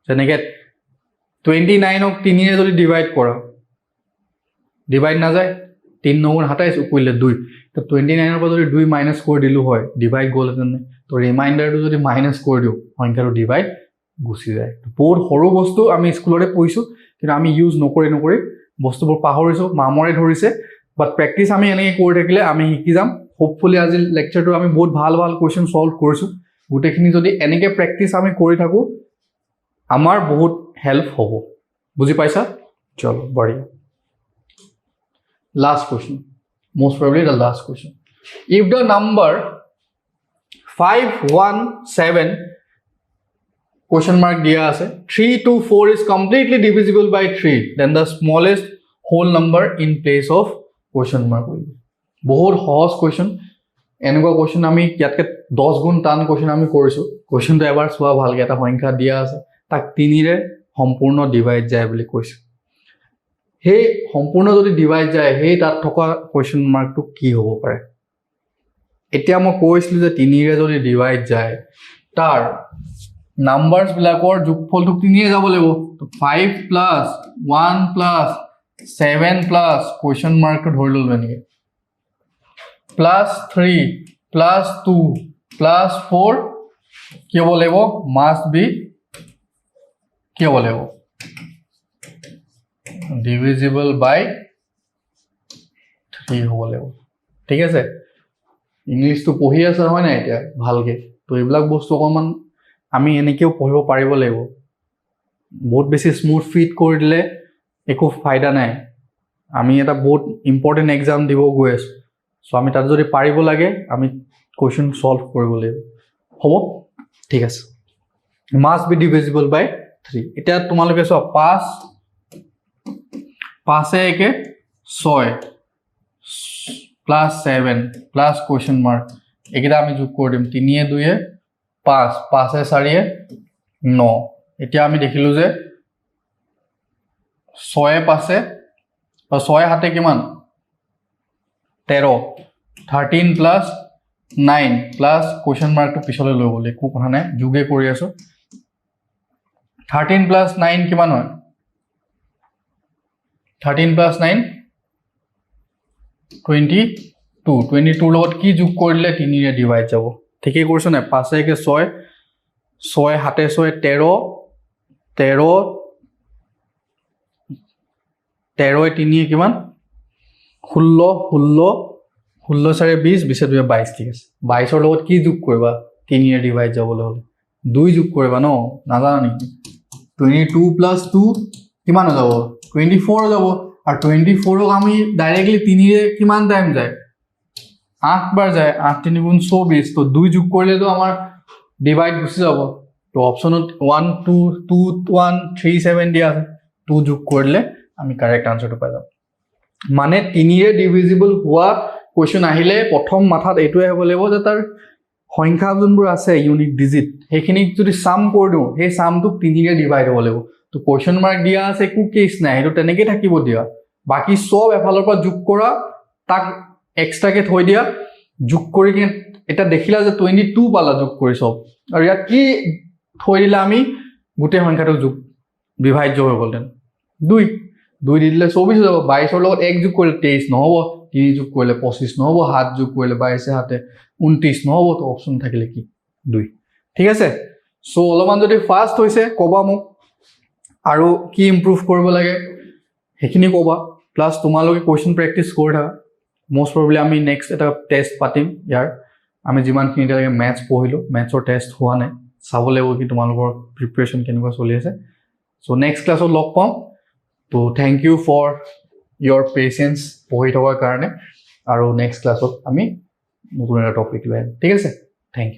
যেনেকে 29 ক 3 এ যদি ডিভাইড কৰা ডিভাইড না যায় 3 9 27 উকইলে 2 তো 29 ৰ পৰা যদি 2 মাইনাস কৰি দিলু হয় ডিভাইড গল তেনে তো ৰিমাইন্ডাৰটো যদি মাইনাস কৰি দিও সংখ্যাটো ডিভাইড গুছি যায় তো বহুত সৰু বস্তু আমি স্কুলৰে পঢ়িছো কিন্তু আমি ইউজ নকৰি বস্তুবোৰ পাহৰিছো মামৰে ধৰিছে বাট প্ৰ্যাকটিস আমি এনেকৈ কৰি থাকিলে আমি শিকি যাম হোপফুলি আজি লেকচাৰটো আমি বহুত ভাল কোৱেশ্চন সলভ কৰিছো গুটেখিনি যদি এনেকৈ প্ৰ্যাকটিস আমি কৰি থাকো আমাৰ বহুত হেল্প হ'ব বুজি পাইছা চলো বঢ়িয়া last question most probably the last question if the number 517 question mark dia ase 324 is completely divisible by 3 then the smallest whole number in place of question mark will be bahut সহজ question এনেকুৱা question আমি ইয়াতকে 10 গুণ টান question আমি কৰিছো question তো এবাৰ সোৱা ভালকে এটা সংখ্যা দিয়া আছে তাক 3 ৰে সম্পূৰ্ণ ডিভাইড যায় বুলি কৈছে সেই সম্পূৰ্ণ যদি ডিভাইড যায় সেই তাত থকা কুৱেশ্যন মাৰ্কটো কি হ'ব পাৰে এতিয়া মই কৈছিলোঁ যে 3 ৰে যদি ডিভাইড যায় তাৰ নাম্বাৰছবিলাকৰ যোগফলটো 3 যাব লাগিব তো 5 প্লাছ 1 প্লাছ 7 প্লাছ কুৱেশ্যন মাৰ্কটো ধৰি ল'লো এনেকৈ প্লাছ 3 প্লাছ 2 প্লাছ 4 কি হ'ব লাগিব মাষ্ট বি কি হ'ব লাগিব ডিভিজিবল বাই 3 হ'ব লাগিব ঠিক আছে ইংলিছটো পঢ়ি আছে হয় নাই এতিয়া ভালকে তো এইবিলাক বস্তু অকণমান আমি এনেকৈও পঢ়িব পাৰিব লাগিব বহুত বেছি স্মুথ ফিট কৰি দিলে একো ফাইদা নাই আমি এটা বহুত ইম্পৰ্টেণ্ট এক্সাম দিব গৈ আছোঁ চ' আমি তাত যদি পাৰিব লাগে আমি কুৱেশ্যন ছল্ভ কৰিব লাগিব হ'ব ঠিক আছে মাষ্ট বি ডিভিজিবল বাই 3 এতিয়া তোমালোকে চোৱা 5 একে 6 প্লাছ 7 প্লাছ কুৱেশ্যন মাৰ্ক এইকেইটা আমি যোগ কৰি দিম 3 2 5 5 4 9 এতিয়া আমি দেখিলোঁ যে 6 5 6 7 কিমান 13 13 প্লাছ 9 প্লাছ কুৱেশ্যন মাৰ্কটো পিছলৈ লৈ গ'ল একো কথা নাই যোগে কৰি আছোঁ 13 প্লাছ 9 কিমান হয় 13 প্লাছ 9 22 লগত কি যোগ কৰিলে 3 ৰে ডিভাইড যাব ঠিকেই কৰিছোঁ নাই 5 একে 6 6 7 6 13 13 13 3 কিমান 16 16 16 4 20 20 2 22 ঠিক আছে 22 লগত কি যোগ কৰিবা 3 ৰে ডিভাইড যাবলৈ হ'লে 2 যোগ কৰিবা ন নাজানা নেকি 22 প্লাছ 2 কিমান হৈ যাব 24 যাব আৰু 24ক আমি ডাইৰেক্টলি 3 ৰে কিমান টাইম যায় 8 বাৰ যায় 8 3 গুণ 24 তো 2 যোগ কৰিলেতো আমাৰ ডিভাইড গুচি যাব তো অপশ্যনত 1 2 2 1 3 7 দিয়া আছে 2 যোগ কৰিলে আমি কাৰেক্ট আনসাৰটো পাই যাম মানে 3 ৰে ডিভিজিবল হোৱা কুৱেশ্যন আহিলে প্ৰথম মাথাত এইটোৱে হ'ব লাগিব যে তাৰ সংখ্যা যোনবোৰ আছে ইউনিক ডিজিট সেইখিনিক যদি সাম কৰি দিওঁ সেই সামটো 3 ৰে ডিভাইড হ'ব লাগিব তো কুৱেশ্যন মাৰ্ক দিয়া আছে একো কেছ নাই সেইটো তেনেকৈ থাকিব দিয়া বাকি সব এফালৰ পৰা যোগ কৰা তাক এক্সট্ৰাকে থৈ দিয়া যোগ কৰি কিনে এটা দেখিলা যে 22 পালা যোগ কৰি সব আৰু ইয়াত কি থৈ দিলা আমি গোটেই সংখ্যাটো যোগ বিভাজ্য হৈ গ'ল 2 2 দি দিলে 24 হৈ যাব 22 লগত 1 যোগ কৰিলে 23 নহ'ব 3 যোগ কৰিলে 25 নহ'ব 7 যোগ কৰিলে 22 7 29 নহ'ব তো অপশ্যন থাকিলে কি 2 ঠিক আছে সো অলপমান যদি ফাষ্ট হৈছে ক'বা মোক আৰু কি ইমপ্ৰুভ কৰিব লাগে সেইখিনি ক'বা প্লাছ তোমালোকে কুৱেশ্যন প্ৰেক্টিছ কৰি থাকা most probably আমি নেক্সট এটা টেষ্ট পাতিম ইয়াৰ আমি যিমানখিনি এতিয়ালৈকে মেথছ পঢ়িলোঁ মেথছৰ টেষ্ট হোৱা নাই চাব লাগিব কি তোমালোকৰ প্ৰিপেৰেশ্যন কেনেকুৱা চলি আছে চ' নেক্সট ক্লাছত লগ পাম তো thank you for your patience পঢ়ি থকাৰ কাৰণে আৰু নেক্সট ক্লাছত আমি নতুন এটা টপিক লৈ আহিম ঠিক আছে থেংক ইউ